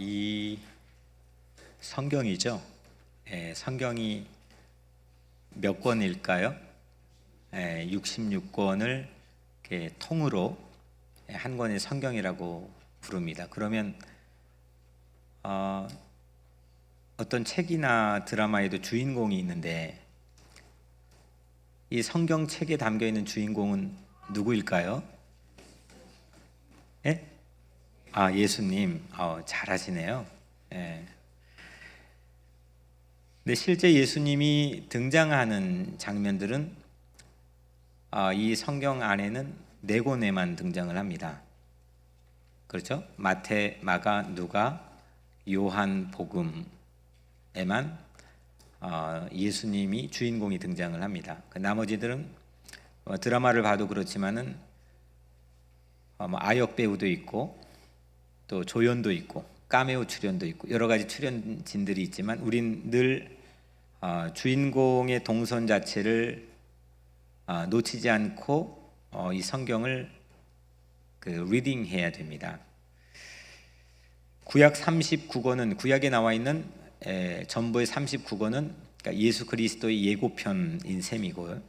이 성경이죠. 성경이 몇 권일까요? 66권을 통으로 한 권의 성경이라고 부릅니다. 그러면 어떤 책이나 드라마에도 주인공이 있는데 이 성경책에 담겨 있는 주인공은 누구일까요? 예? 예수님. 잘하시네요. 근데 실제 예수님이 등장하는 장면들은 이 성경 안에는 4권에만 등장을 합니다. 그렇죠? 마태, 마가, 누가, 요한 복음에만 예수님이 주인공이 등장을 합니다. 나머지들은 드라마를 봐도 그렇지만은 아역 배우도 있고 또 조연도 있고 카메오 출연도 있고 여러 가지 출연진들이 있지만 우린 늘 주인공의 동선 자체를 놓치지 않고 이 성경을 리딩해야 됩니다. 구약 39권은 구약에 나와 있는 전부의 39권은 그러니까 예수 그리스도의 예고편인 셈이고요.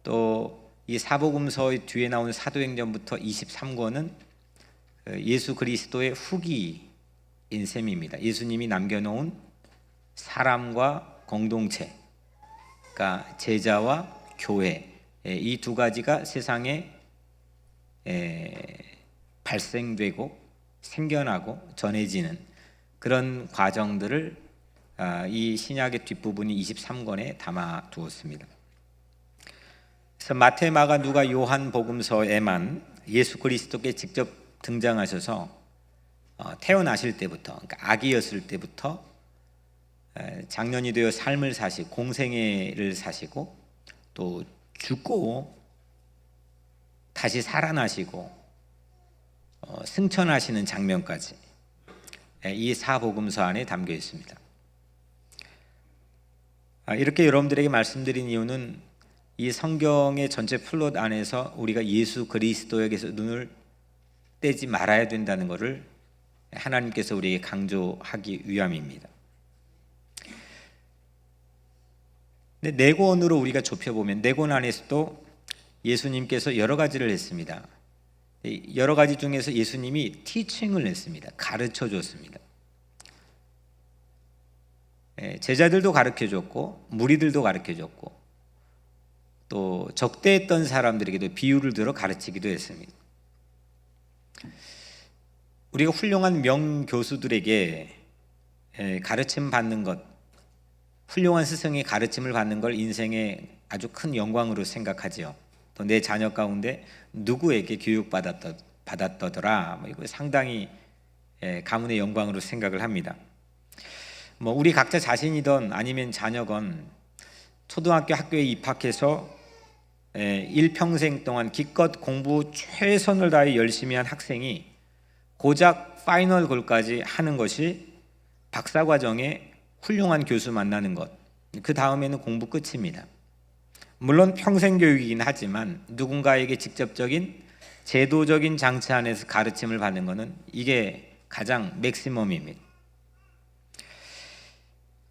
또 이 사복음서의 뒤에 나오는 사도행전부터 23권은 예수 그리스도의 후기인 셈입니다. 예수님이 남겨놓은 사람과 공동체, 그러니까 제자와 교회, 이 두 가지가 세상에 발생되고 생겨나고 전해지는 그런 과정들을 이 신약의 뒷부분이 23권에 담아 두었습니다. 그래서 마태, 마가, 누가, 요한 복음서에만 예수 그리스도께 직접 등장하셔서 태어나실 때부터, 그러니까 아기였을 때부터 장년이 되어 삶을 사시고 공생애를 사시고 또 죽고 다시 살아나시고 승천하시는 장면까지 이 사복음서 안에 담겨 있습니다. 이렇게 여러분들에게 말씀드린 이유는 이 성경의 전체 플롯 안에서 우리가 예수 그리스도에게서 눈을 떼지 말아야 된다는 것을 하나님께서 우리에게 강조하기 위함입니다. 근데 4권으로 우리가 좁혀보면 4권 안에서도 예수님께서 여러 가지를 했습니다. 여러 가지 중에서 예수님이 티칭을 했습니다. 가르쳐 줬습니다. 제자들도 가르쳐 줬고 무리들도 가르쳐 줬고 또 적대했던 사람들에게도 비유를 들어 가르치기도 했습니다. 우리가 훌륭한 명교수들에게 가르침 받는 것, 훌륭한 스승의 가르침을 받는 걸 인생의 아주 큰 영광으로 생각하지요. 또 내 자녀 가운데 누구에게 교육받았더라, 이거 상당히 가문의 영광으로 생각을 합니다. 우리 각자 자신이든 아니면 자녀건 초등학교 학교에 입학해서 일평생 동안 기껏 공부 최선을 다해 열심히 한 학생이 고작 파이널 골까지 하는 것이 박사과정에 훌륭한 교수 만나는 것, 그 다음에는 공부 끝입니다. 물론 평생 교육이긴 하지만 누군가에게 직접적인 제도적인 장치 안에서 가르침을 받는 것은 이게 가장 맥시멈입니다.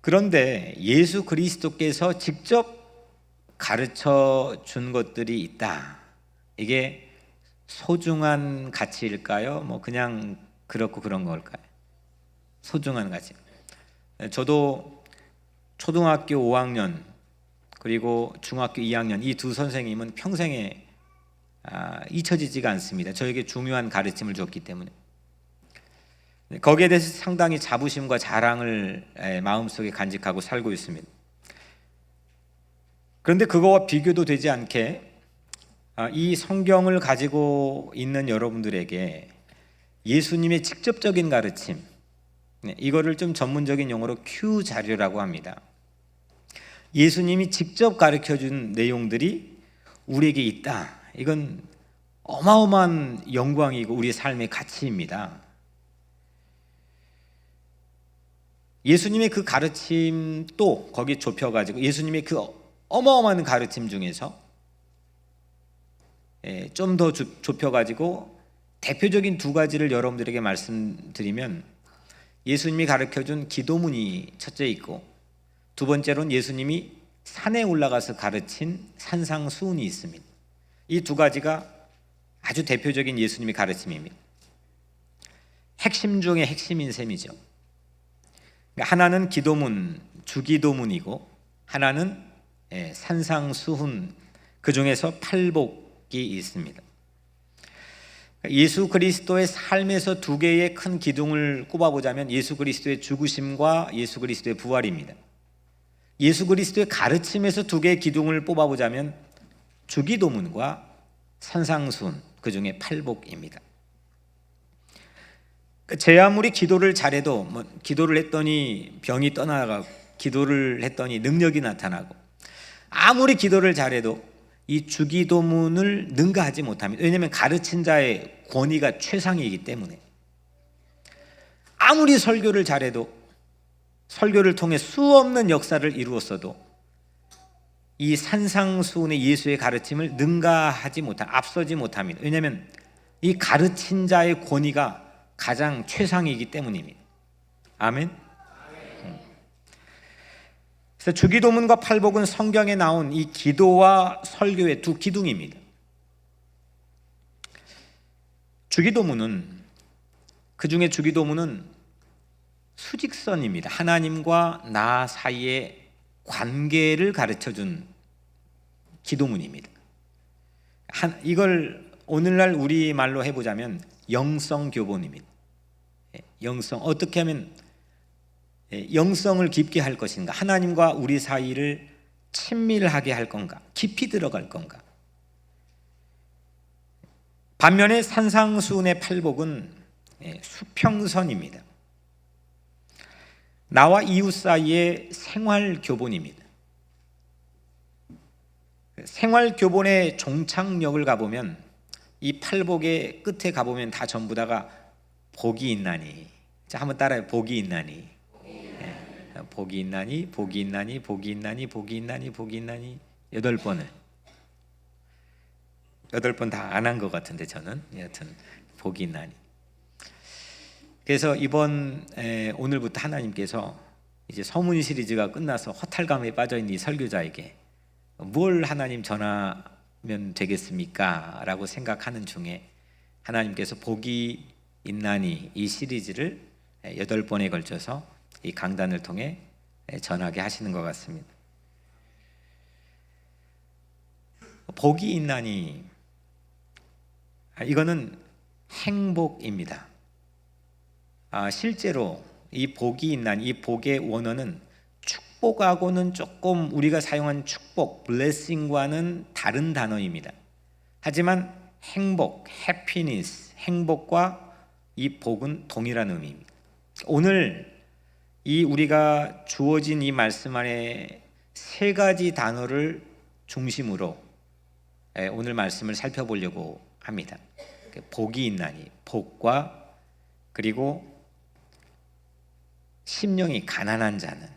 그런데 예수 그리스도께서 직접 가르쳐 준 것들이 있다. 이게 소중한 가치일까요? 그냥 그렇고 그런 걸까요? 소중한 가치. 저도 초등학교 5학년 그리고 중학교 2학년 이 두 선생님은 평생에 잊혀지지가 않습니다. 저에게 중요한 가르침을 줬기 때문에 거기에 대해서 상당히 자부심과 자랑을 마음속에 간직하고 살고 있습니다. 그런데 그거와 비교도 되지 않게 이 성경을 가지고 있는 여러분들에게 예수님의 직접적인 가르침, 이거를 좀 전문적인 용어로 Q 자료라고 합니다. 예수님이 직접 가르쳐준 내용들이 우리에게 있다. 이건 어마어마한 영광이고 우리의 삶의 가치입니다. 예수님의 그 가르침도 거기에 좁혀가지고 예수님의 그 어마어마한 가르침 중에서 좀 더 좁혀가지고 대표적인 2가지를 여러분들에게 말씀드리면 예수님이 가르쳐준 기도문이 첫째 있고, 두 번째로는 예수님이 산에 올라가서 가르친 산상수훈이 있습니다. 이 두 가지가 아주 대표적인 예수님의 가르침입니다. 핵심 중에 핵심인 셈이죠. 하나는 기도문, 주기도문이고, 하나는 산상수훈, 그 중에서 팔복이 있습니다. 예수 그리스도의 삶에서 두 개의 큰 기둥을 꼽아보자면 예수 그리스도의 죽으심과 예수 그리스도의 부활입니다. 예수 그리스도의 가르침에서 두 개의 기둥을 뽑아보자면 주기도문과 산상수훈, 그 중에 팔복입니다. 제 아무리 기도를 잘해도 기도를 했더니 병이 떠나가고, 기도를 했더니 능력이 나타나고, 아무리 기도를 잘해도 이 주기도문을 능가하지 못합니다. 왜냐하면 가르친 자의 권위가 최상이기 때문에. 아무리 설교를 잘해도, 설교를 통해 수없는 역사를 이루었어도 이 산상수훈의 예수의 가르침을 능가하지 앞서지 못합니다. 왜냐하면 이 가르친 자의 권위가 가장 최상이기 때문입니다. 아멘. 그래서 주기도문과 팔복은 성경에 나온 이 기도와 설교의 두 기둥입니다. 주기도문은, 그 중에 주기도문은 수직선입니다. 하나님과 나 사이의 관계를 가르쳐준 기도문입니다. 이걸 오늘날 우리말로 해보자면 영성교본입니다. 영성, 어떻게 하면 영성을 깊게 할 것인가, 하나님과 우리 사이를 친밀하게 할 건가, 깊이 들어갈 건가. 반면에 산상수훈의 팔복은 수평선입니다. 나와 이웃 사이의 생활교본입니다. 생활교본의 종착역을 가보면, 이 팔복의 끝에 가보면 다 전부 다가 복이 있나니. 자, 한번 따라해. 복이 있나니. 복이 있나니, 복이 있나니, 복이 있나니, 복이 있나니, 복이 있나니. 8번을. 8번 다 안 한 것 같은데 저는. 여튼 복이 있나니. 그래서 오늘부터 하나님께서 이제 서문 시리즈가 끝나서 허탈감에 빠져있는 이 설교자에게 뭘 하나님 전하면 되겠습니까? 라고 생각하는 중에 하나님께서 복이 있나니 이 시리즈를 8번에 걸쳐서 이 강단을 통해 전하게 하시는 것 같습니다. 복이 있나니, 이거는 행복입니다. 실제로 이 복이 있나니, 이 복의 원어는 축복하고는 조금 우리가 사용한 축복, blessing과는 다른 단어입니다. 하지만 행복, happiness, 행복과 이 복은 동일한 의미입니다. 오늘 이 우리가 주어진 이 말씀 안에 3가지 단어를 중심으로 오늘 말씀을 살펴보려고 합니다. 복이 있나니, 복과, 그리고 심령이 가난한 자는,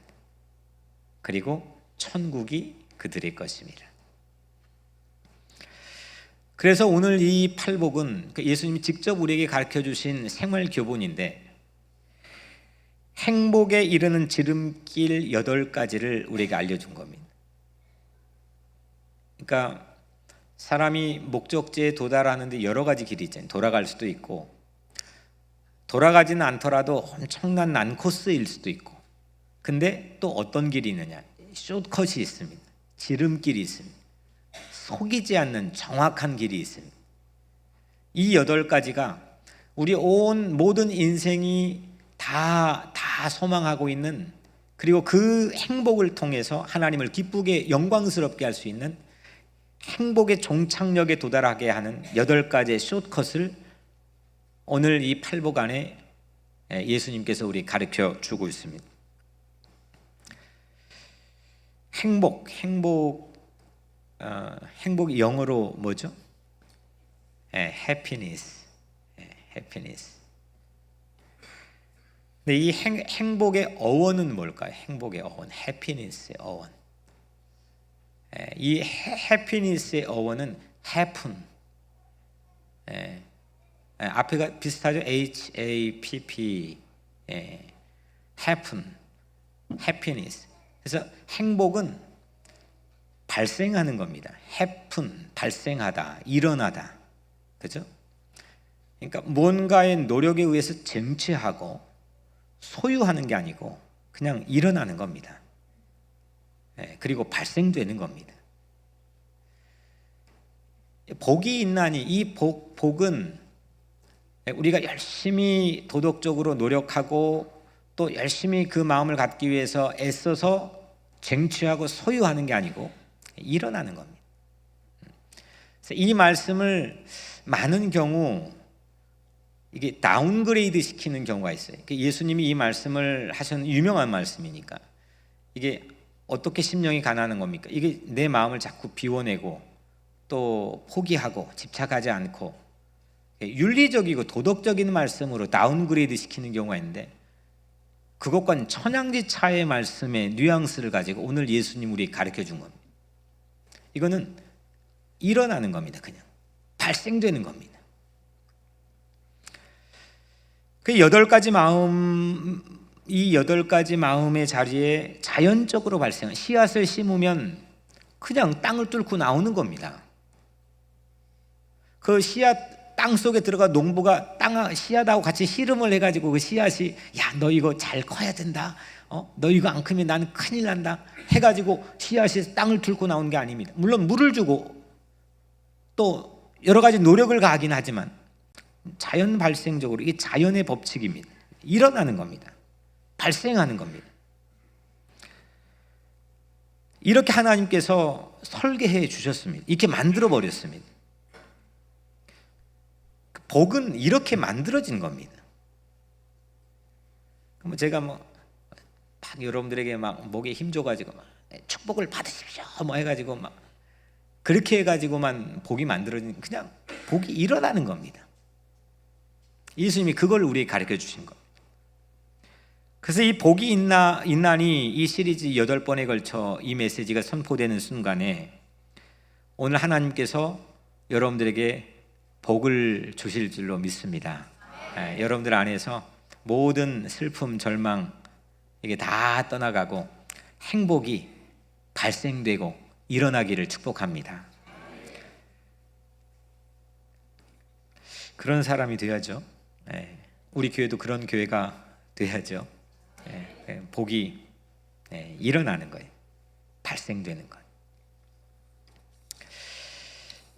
그리고 천국이 그들의 것입니다. 그래서 오늘 이 팔복은 예수님이 직접 우리에게 가르쳐 주신 생활 교본인데, 행복에 이르는 지름길 8가지를 우리에게 알려준 겁니다. 그러니까 사람이 목적지에 도달하는데 여러 가지 길이 있잖아요. 돌아갈 수도 있고, 돌아가지는 않더라도 엄청난 난코스일 수도 있고, 근데 또 어떤 길이 있느냐, 숏컷이 있습니다. 지름길이 있습니다. 속이지 않는 정확한 길이 있습니다. 이 8가지가 우리 모든 인생이 다 소망하고 있는, 그리고 그 행복을 통해서 하나님을 기쁘게 영광스럽게 할 수 있는 행복의 종착역에 도달하게 하는 8가지의 숏컷을 오늘 이 팔복 안에 예수님께서 우리 가르쳐 주고 있습니다. 행복이 영어로 뭐죠? happiness. happiness. 근데 이 행복의 어원은 뭘까요? 행복의 어원, happiness의 어원. 이 happiness의 어원은 happen. 앞에가 비슷하죠? HAPP. happen, happiness. 그래서 행복은 발생하는 겁니다. happen, 발생하다, 일어나다. 그죠? 그러니까 뭔가의 노력에 의해서 쟁취하고 소유하는 게 아니고 그냥 일어나는 겁니다. 그리고 발생되는 겁니다. 복이 있나니, 이 복은 우리가 열심히 도덕적으로 노력하고 또 열심히 그 마음을 갖기 위해서 애써서 쟁취하고 소유하는 게 아니고 일어나는 겁니다. 그래서 이 말씀을 많은 경우 이게 다운그레이드 시키는 경우가 있어요. 예수님이 이 말씀을 하신 유명한 말씀이니까 이게 어떻게 심령이 가난한 겁니까? 이게 내 마음을 자꾸 비워내고 또 포기하고 집착하지 않고 윤리적이고 도덕적인 말씀으로 다운그레이드 시키는 경우가 있는데, 그것과는 천양지차의 말씀의 뉘앙스를 가지고 오늘 예수님 우리 가르쳐 준 겁니다. 이거는 일어나는 겁니다. 그냥 발생되는 겁니다. 그 8가지 마음, 이 8가지 마음의 자리에 자연적으로 발생한, 씨앗을 심으면 그냥 땅을 뚫고 나오는 겁니다. 그 씨앗 땅 속에 들어가 농부가 씨앗하고 같이 씨름을 해가지고 그 씨앗이 야, 너 이거 잘 커야 된다. 너 이거 안 크면 나는 큰일 난다. 해가지고 씨앗이 땅을 뚫고 나온 게 아닙니다. 물론 물을 주고 또 여러 가지 노력을 가하긴 하지만 자연 발생적으로 이게 자연의 법칙입니다. 일어나는 겁니다. 발생하는 겁니다. 이렇게 하나님께서 설계해 주셨습니다. 이렇게 만들어 버렸습니다. 복은 이렇게 만들어진 겁니다. 제가 막 여러분들에게 막 목에 힘줘가지고 막 축복을 받으십시오 뭐 해가지고 막 그렇게 해가지고만 복이 만들어진, 그냥 복이 일어나는 겁니다. 예수님이 그걸 우리에게 가르쳐 주신 겁니다. 그래서 이 복이 있나니 이 시리즈 8번에 걸쳐 이 메시지가 선포되는 순간에 오늘 하나님께서 여러분들에게 복을 주실 줄로 믿습니다. 여러분들 안에서 모든 슬픔, 절망 이게 다 떠나가고 행복이 발생되고 일어나기를 축복합니다. 그런 사람이 되야죠. 우리 교회도 그런 교회가 돼야죠. 복이 일어나는 거예요. 발생되는 것.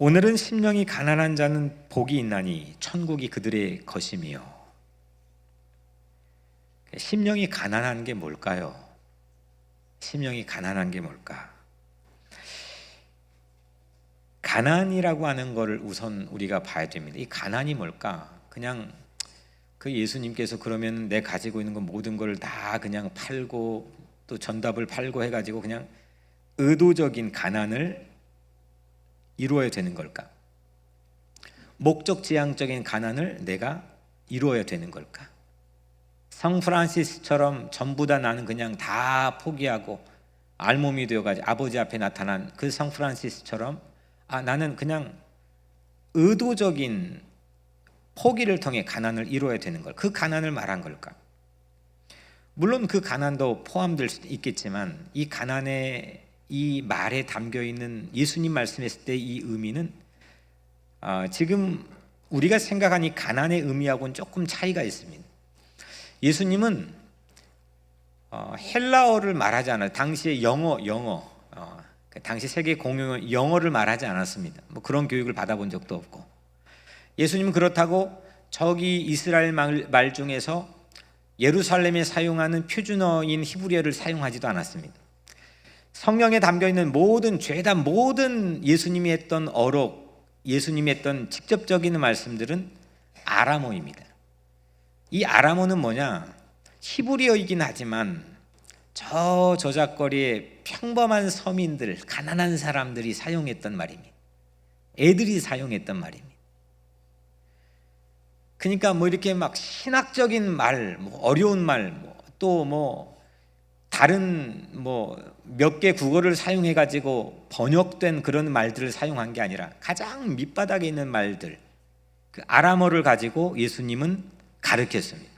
오늘은 심령이 가난한 자는 복이 있나니 천국이 그들의 것이며. 심령이 가난한 게 뭘까요? 심령이 가난한 게 뭘까? 가난이라고 하는 것을 우선 우리가 봐야 됩니다. 이 가난이 뭘까? 그냥 그 예수님께서 그러면 내 가지고 있는 거 모든 걸 다 그냥 팔고 또 전답을 팔고 해가지고 그냥 의도적인 가난을 이루어야 되는 걸까? 목적지향적인 가난을 내가 이루어야 되는 걸까? 성 프란시스처럼 전부 다 나는 그냥 다 포기하고 알몸이 되어가지고 아버지 앞에 나타난 그 성 프란시스처럼 나는 그냥 의도적인 포기를 통해 가난을 이루어야 되는 걸, 그 가난을 말한 걸까? 물론 그 가난도 포함될 수도 있겠지만 이 가난의 이 말에 담겨 있는 예수님 말씀했을 때 이 의미는 지금 우리가 생각한 이 가난의 의미하고는 조금 차이가 있습니다. 예수님은 헬라어를 말하지 않아요. 당시에 영어 당시 세계 공용어 영어를 말하지 않았습니다. 뭐 그런 교육을 받아본 적도 없고, 예수님은 그렇다고 저기 이스라엘 말 중에서 예루살렘에 사용하는 표준어인 히브리어를 사용하지도 않았습니다. 성경에 담겨있는 모든 죄다 모든 예수님이 했던 어록, 예수님이 했던 직접적인 말씀들은 아람어입니다. 이 아람어는 뭐냐? 히브리어이긴 하지만 저 저작거리에 평범한 서민들, 가난한 사람들이 사용했던 말입니다. 애들이 사용했던 말입니다. 그러니까 뭐 이렇게 막 신학적인 말, 뭐 어려운 말, 또 뭐 다른 뭐 몇 개 국어를 사용해 가지고 번역된 그런 말들을 사용한 게 아니라 가장 밑바닥에 있는 말들, 그 아람어를 가지고 예수님은 가르쳤습니다.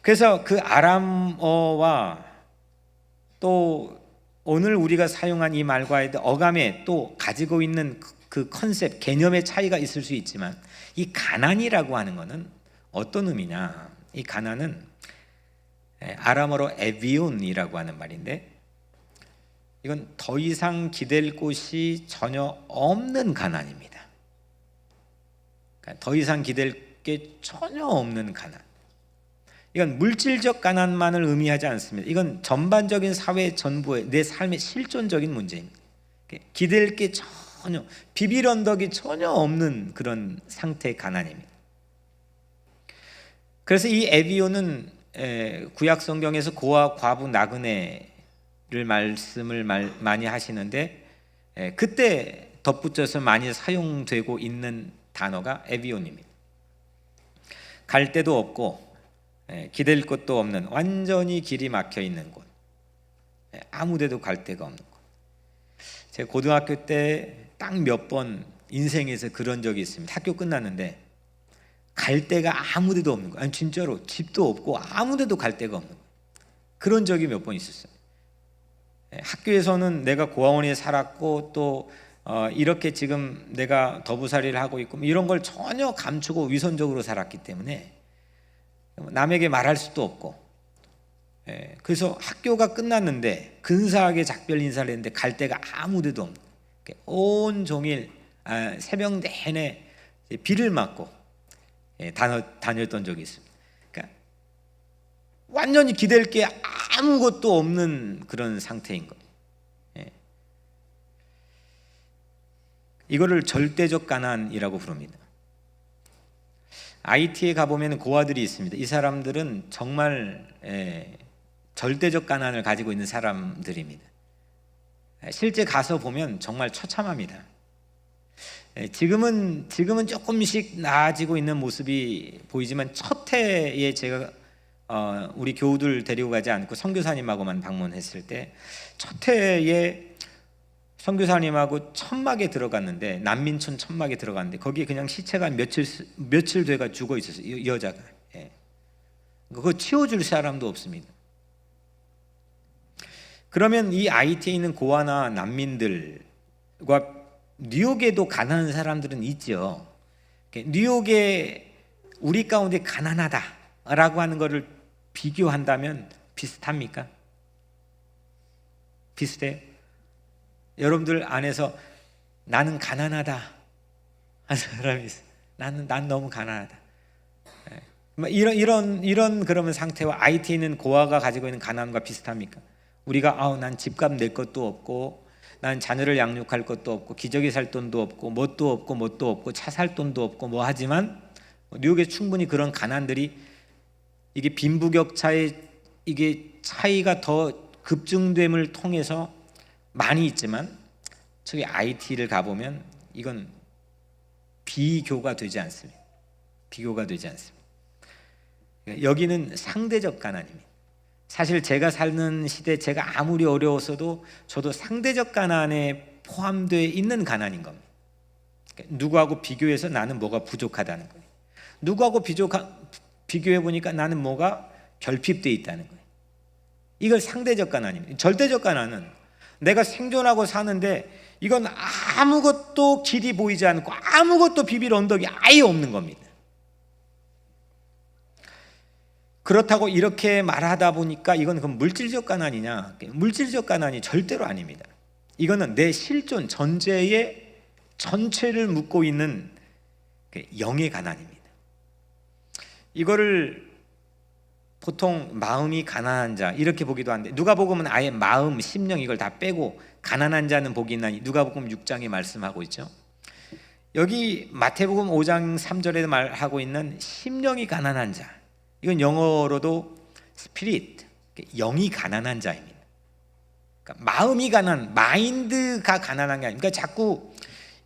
그래서 그 아람어와 또 오늘 우리가 사용한 이 말과의 어감에 또 가지고 있는 그 컨셉, 개념의 차이가 있을 수 있지만, 이 가난이라고 하는 것은 어떤 의미냐? 이 가난은 아람어로 에비온이라고 하는 말인데, 이건 더 이상 기댈 곳이 전혀 없는 가난입니다. 그러니까 더 이상 기댈 게 전혀 없는 가난. 이건 물질적 가난만을 의미하지 않습니다. 이건 전반적인 사회 전부의 내 삶의 실존적인 문제입니다. 기댈 게 전혀, 비빌 언덕이 전혀 없는 그런 상태의 가난입니다. 그래서 이 에비오는 구약 성경에서 고아, 과부, 나그네를 말씀을 많이 하시는데, 그때 덧붙여서 많이 사용되고 있는 단어가 에비온입니다. 갈 데도 없고 기댈 곳도 없는, 완전히 길이 막혀 있는 곳, 아무데도 갈 데가 없는 곳. 제가 고등학교 때 딱 몇 번 인생에서 그런 적이 있습니다. 학교 끝났는데 갈 데가 아무데도 없는 거예요. 아니 진짜로 집도 없고 아무데도 갈 데가 없는 거예요. 그런 적이 몇 번 있었어요. 학교에서는 내가 고아원에 살았고 또 이렇게 지금 내가 더부살이를 하고 있고 이런 걸 전혀 감추고 위선적으로 살았기 때문에 남에게 말할 수도 없고, 그래서 학교가 끝났는데 근사하게 작별 인사를 했는데 갈 데가 아무데도 없는, 온 종일 새벽 내내 비를 맞고 다녔던 적이 있습니다. 그러니까 완전히 기댈 게 아무것도 없는 그런 상태인 거예요. 이거를 절대적 가난이라고 부릅니다. IT에 가보면 고아들이 있습니다. 이 사람들은 정말 절대적 가난을 가지고 있는 사람들입니다. 실제 가서 보면 정말 처참합니다. 지금은 조금씩 나아지고 있는 모습이 보이지만, 첫 해에 제가 우리 교우들 데리고 가지 않고 선교사님하고만 방문했을 때, 첫 해에 선교사님하고 천막에 들어갔는데, 난민촌 천막에 들어갔는데 거기에 그냥 시체가 며칠 돼가 죽어 있었어요. 이 여자가. 그거 치워줄 사람도 없습니다. 그러면 이 IT에 있는 고아나 난민들과 뉴욕에도 가난한 사람들은 있죠. 뉴욕에 우리 가운데 가난하다라고 하는 것을 비교한다면 비슷합니까? 비슷해요? 여러분들 안에서 나는 가난하다 하는 사람이 있어요. 난 너무 가난하다. 이런 그러면 상태와 IT에 있는 고아가 가지고 있는 가난과 비슷합니까? 우리가 난 집값 낼 것도 없고, 난 자녀를 양육할 것도 없고, 기저귀 살 돈도 없고, 뭣도 없고, 차 살 돈도 없고 뭐 하지만, 뉴욕에 충분히 그런 가난들이, 이게 빈부격차의 이게 차이가 더 급증됨을 통해서 많이 있지만, 저기 IT를 가보면 이건 비교가 되지 않습니다. 비교가 되지 않습니다. 여기는 상대적 가난입니다. 사실 제가 사는 시대, 제가 아무리 어려웠어도 저도 상대적 가난에 포함되어 있는 가난인 겁니다. 누구하고 비교해서 나는 뭐가 부족하다는 거예요. 누구하고 비교해 보니까 나는 뭐가 결핍되어 있다는 거예요. 이걸 상대적 가난입니다. 절대적 가난은 내가 생존하고 사는데 이건 아무것도 길이 보이지 않고 아무것도 비빌 언덕이 아예 없는 겁니다. 그렇다고 이렇게 말하다 보니까 이건 그럼 물질적 가난이냐? 물질적 가난이 절대로 아닙니다. 이거는 내 실존 전제의 전체를 묻고 있는 영의 가난입니다. 이거를 보통 마음이 가난한 자 이렇게 보기도 하는데, 누가복음은 아예 마음, 심령 이걸 다 빼고 가난한 자는 복이 있나니 누가복음 6장에 말씀하고 있죠. 여기 마태복음 5장 3절에 말하고 있는 심령이 가난한 자, 이건 영어로도 스피릿, 영이 가난한 자입니다. 그러니까 마음이 마인드가 가난한 게 아닙니다. 그러니까 자꾸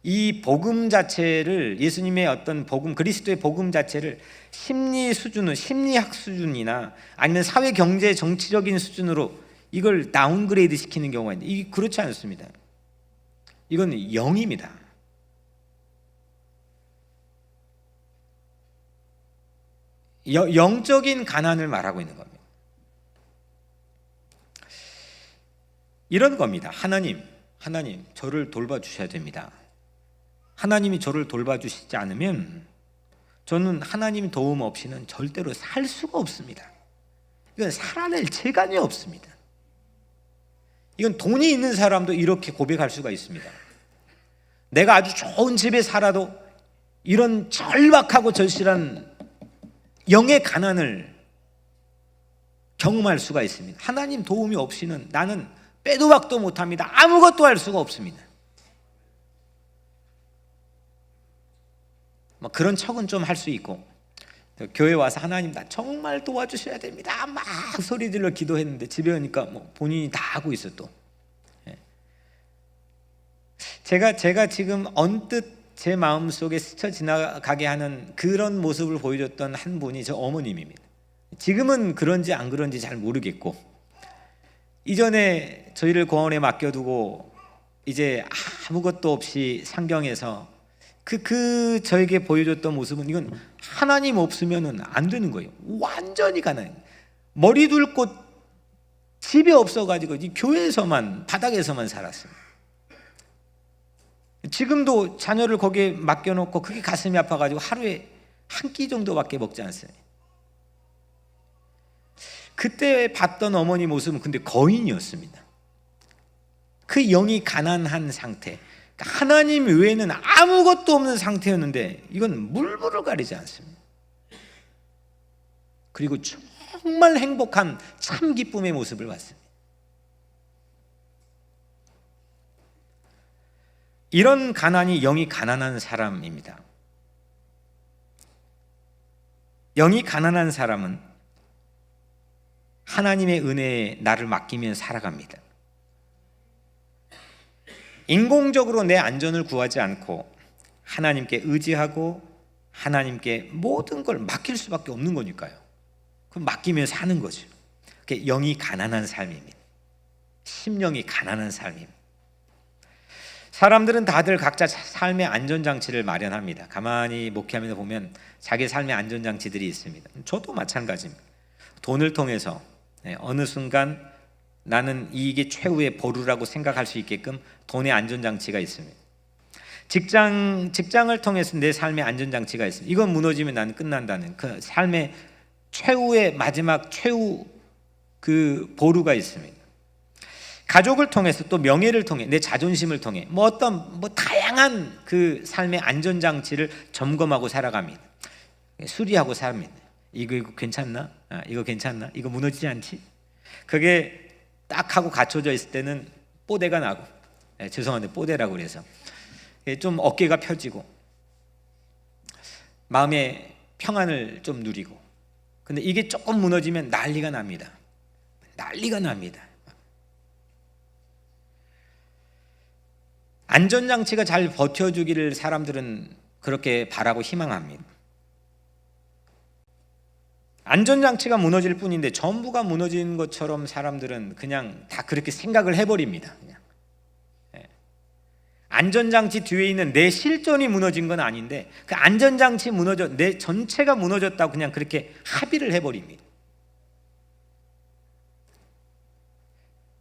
이 복음 자체를, 예수님의 어떤 복음, 그리스도의 복음 자체를 심리 수준은, 심리학 수준이나 아니면 사회 경제 정치적인 수준으로 이걸 다운그레이드 시키는 경우가 있는데, 이게 그렇지 않습니다. 이건 영입니다. 영적인 가난을 말하고 있는 겁니다. 이런 겁니다. 하나님 저를 돌봐주셔야 됩니다. 하나님이 저를 돌봐주시지 않으면 저는 하나님 도움 없이는 절대로 살 수가 없습니다. 이건 살아낼 재간이 없습니다. 이건 돈이 있는 사람도 이렇게 고백할 수가 있습니다. 내가 아주 좋은 집에 살아도 이런 절박하고 절실한 영의 가난을 경험할 수가 있습니다. 하나님 도움이 없이는 나는 빼도 박도 못합니다. 아무것도 할 수가 없습니다. 그런 척은 좀 할 수 있고, 교회 와서 하나님 나 정말 도와주셔야 됩니다 막 소리 질러 기도했는데 집에 오니까 본인이 다 하고 있어. 또 제가 지금 언뜻 제 마음속에 스쳐 지나가게 하는 그런 모습을 보여줬던 한 분이 저 어머님입니다. 지금은 그런지 안 그런지 잘 모르겠고, 이전에 저희를 공원에 맡겨두고 이제 아무것도 없이 상경해서 저에게 보여줬던 모습은 이건 하나님 없으면은 안 되는 거예요. 완전히 가난해요. 머리 둘 곳 집이 없어가지고 이 교회에서만 바닥에서만 살았어요. 지금도 자녀를 거기에 맡겨놓고 그게 가슴이 아파가지고 하루에 한 끼 정도밖에 먹지 않습니다. 그때 봤던 어머니 모습은 근데 거인이었습니다. 그 영이 가난한 상태, 하나님 외에는 아무것도 없는 상태였는데 이건 물불을 가리지 않습니다. 그리고 정말 행복한 참 기쁨의 모습을 봤습니다. 이런 가난이 영이 가난한 사람입니다. 영이 가난한 사람은 하나님의 은혜에 나를 맡기면 살아갑니다. 인공적으로 내 안전을 구하지 않고 하나님께 의지하고 하나님께 모든 걸 맡길 수밖에 없는 거니까요. 그럼 맡기면 사는 거죠. 그게 영이 가난한 삶입니다. 심령이 가난한 삶입니다. 사람들은 다들 각자 삶의 안전장치를 마련합니다. 가만히 목회하면서 보면 자기 삶의 안전장치들이 있습니다. 저도 마찬가지입니다. 돈을 통해서 어느 순간 나는 이게 최후의 보루라고 생각할 수 있게끔 돈의 안전장치가 있습니다. 직장을 통해서 내 삶의 안전장치가 있습니다. 이건 무너지면 나는 끝난다는 그 삶의 최후의 마지막 최후 그 보루가 있습니다. 가족을 통해서 또 명예를 통해 내 자존심을 통해 어떤 다양한 그 삶의 안전장치를 점검하고 살아갑니다. 수리하고 삽니다. 이거 괜찮나? 이거 괜찮나? 이거 무너지지 않지? 그게 딱 하고 갖춰져 있을 때는 뽀대가 나고, 죄송한데 뽀대라고 그래서 좀 어깨가 펴지고 마음의 평안을 좀 누리고, 근데 이게 조금 무너지면 난리가 납니다. 난리가 납니다. 안전장치가 잘 버텨주기를 사람들은 그렇게 바라고 희망합니다. 안전장치가 무너질 뿐인데 전부가 무너진 것처럼 사람들은 그냥 다 그렇게 생각을 해버립니다. 그냥. 안전장치 뒤에 있는 내 실존이 무너진 건 아닌데 그 안전장치 내 전체가 무너졌다고 그냥 그렇게 합의를 해버립니다.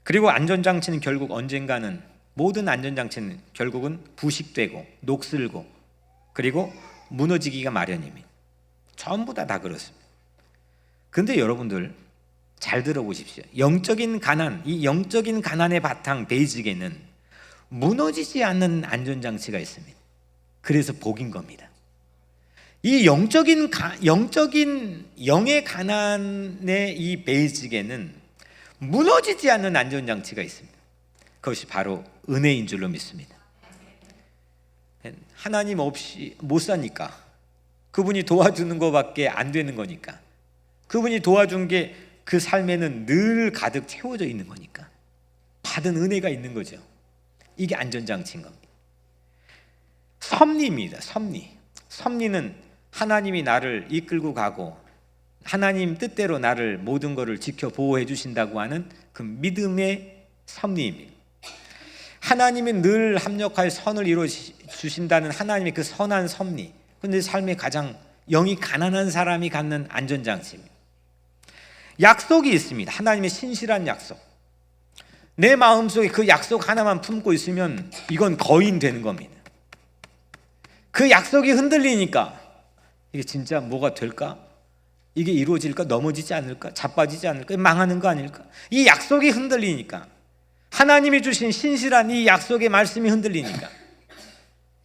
그리고 안전장치는 결국 언젠가는, 모든 안전장치는 결국은 부식되고 녹슬고 그리고 무너지기가 마련입니다. 전부 다 그렇습니다. 그런데 여러분들 잘 들어보십시오. 영적인 가난, 이 영적인 가난의 바탕 베이직에는 무너지지 않는 안전장치가 있습니다. 그래서 복인 겁니다. 이 영적인 영의 가난의 이 베이직에는 무너지지 않는 안전장치가 있습니다. 그것이 바로 은혜인 줄로 믿습니다. 하나님 없이 못 사니까, 그분이 도와주는 것밖에 안 되는 거니까, 그분이 도와준 게 그 삶에는 늘 가득 채워져 있는 거니까 받은 은혜가 있는 거죠. 이게 안전장치인 겁니다. 섭리입니다. 섭리는 하나님이 나를 이끌고 가고 하나님 뜻대로 나를 모든 것을 지켜 보호해 주신다고 하는 그 믿음의 섭리입니다. 하나님이 늘 합력하여 선을 이루어 주신다는 하나님의 그 선한 섭리, 그런데 삶의 가장 영이 가난한 사람이 갖는 안전장치입니다. 약속이 있습니다. 하나님의 신실한 약속. 내 마음속에 그 약속 하나만 품고 있으면 이건 거인 되는 겁니다. 그 약속이 흔들리니까 이게 진짜 뭐가 될까? 이게 이루어질까? 넘어지지 않을까? 자빠지지 않을까? 망하는 거 아닐까? 이 약속이 흔들리니까, 하나님이 주신 신실한 이 약속의 말씀이 흔들리니까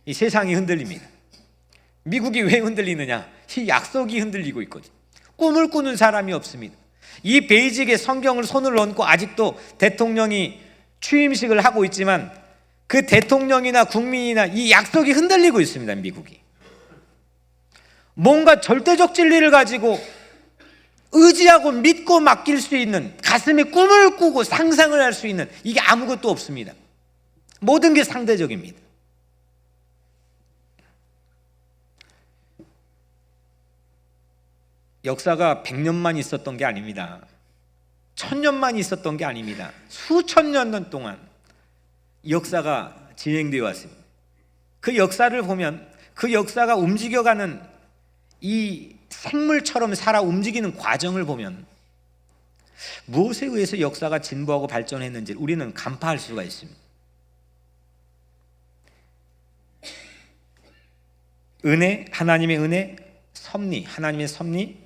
이 세상이 흔들립니다. 미국이 왜 흔들리느냐? 이 약속이 흔들리고 있거든요. 꿈을 꾸는 사람이 없습니다. 이 베이직에 성경을 손을 얹고 아직도 대통령이 취임식을 하고 있지만 그 대통령이나 국민이나 이 약속이 흔들리고 있습니다. 미국이 뭔가 절대적 진리를 가지고 의지하고 믿고 맡길 수 있는, 가슴에 꿈을 꾸고 상상을 할 수 있는, 이게 아무것도 없습니다. 모든 게 상대적입니다. 역사가 100년만 있었던 게 아닙니다. 1000년만 있었던 게 아닙니다. 수천 년 동안 역사가 진행되어 왔습니다. 그 역사를 보면 그 역사가 움직여가는 이 생물처럼 살아 움직이는 과정을 보면 무엇에 의해서 역사가 진보하고 발전했는지 우리는 간파할 수가 있습니다. 은혜, 하나님의 은혜, 섭리, 하나님의 섭리,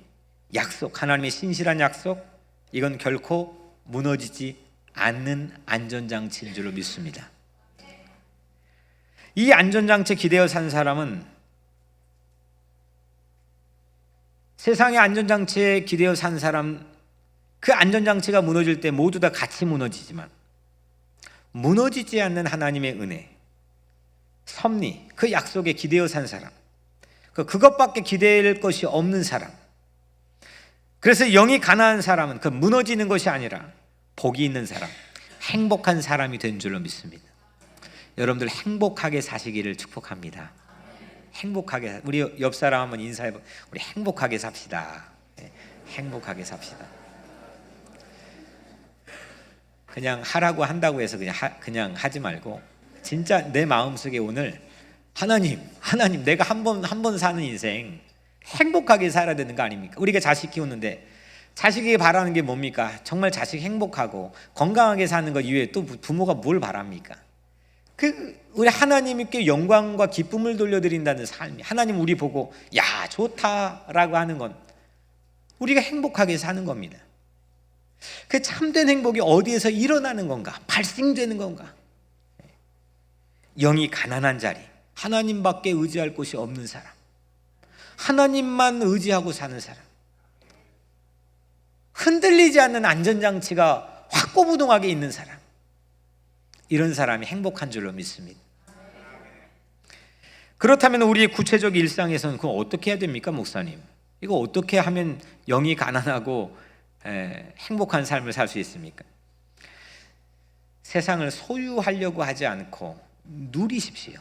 약속, 하나님의 신실한 약속, 이건 결코 무너지지 않는 안전장치인 줄로 믿습니다. 이 안전장치에 기대어 산 사람은 세상의 안전장치에 기대어 산 사람, 그 안전장치가 무너질 때 모두 다 같이 무너지지만 무너지지 않는 하나님의 은혜, 섭리, 그 약속에 기대어 산 사람, 그것밖에 기대할 것이 없는 사람, 그래서 영이 가난한 사람은 그 무너지는 것이 아니라 복이 있는 사람, 행복한 사람이 된 줄로 믿습니다. 여러분들 행복하게 사시기를 축복합니다. 행복하게, 우리 옆 사람 한번 인사해봐. 우리 행복하게 삽시다. 행복하게 삽시다. 그냥 하라고 한다고 해서 그냥 하지 말고 진짜 내 마음속에 오늘 하나님 내가 한 번 사는 인생 행복하게 살아야 되는 거 아닙니까? 우리가 자식 키우는데 자식에게 바라는 게 뭡니까? 정말 자식 행복하고 건강하게 사는 것 이외에 또 부모가 뭘 바랍니까? 우리 하나님께 영광과 기쁨을 돌려드린다는 삶이, 하나님 우리 보고 야 좋다라고 하는 건 우리가 행복하게 사는 겁니다. 그 참된 행복이 어디에서 일어나는 건가? 발생되는 건가? 영이 가난한 자리, 하나님밖에 의지할 곳이 없는 사람, 하나님만 의지하고 사는 사람, 흔들리지 않는 안전장치가 확고부동하게 있는 사람, 이런 사람이 행복한 줄로 믿습니다. 그렇다면 우리의 구체적 일상에서는 그거 어떻게 해야 됩니까, 목사님? 이거 어떻게 하면 영이 가난하고 행복한 삶을 살 수 있습니까? 세상을 소유하려고 하지 않고 누리십시오.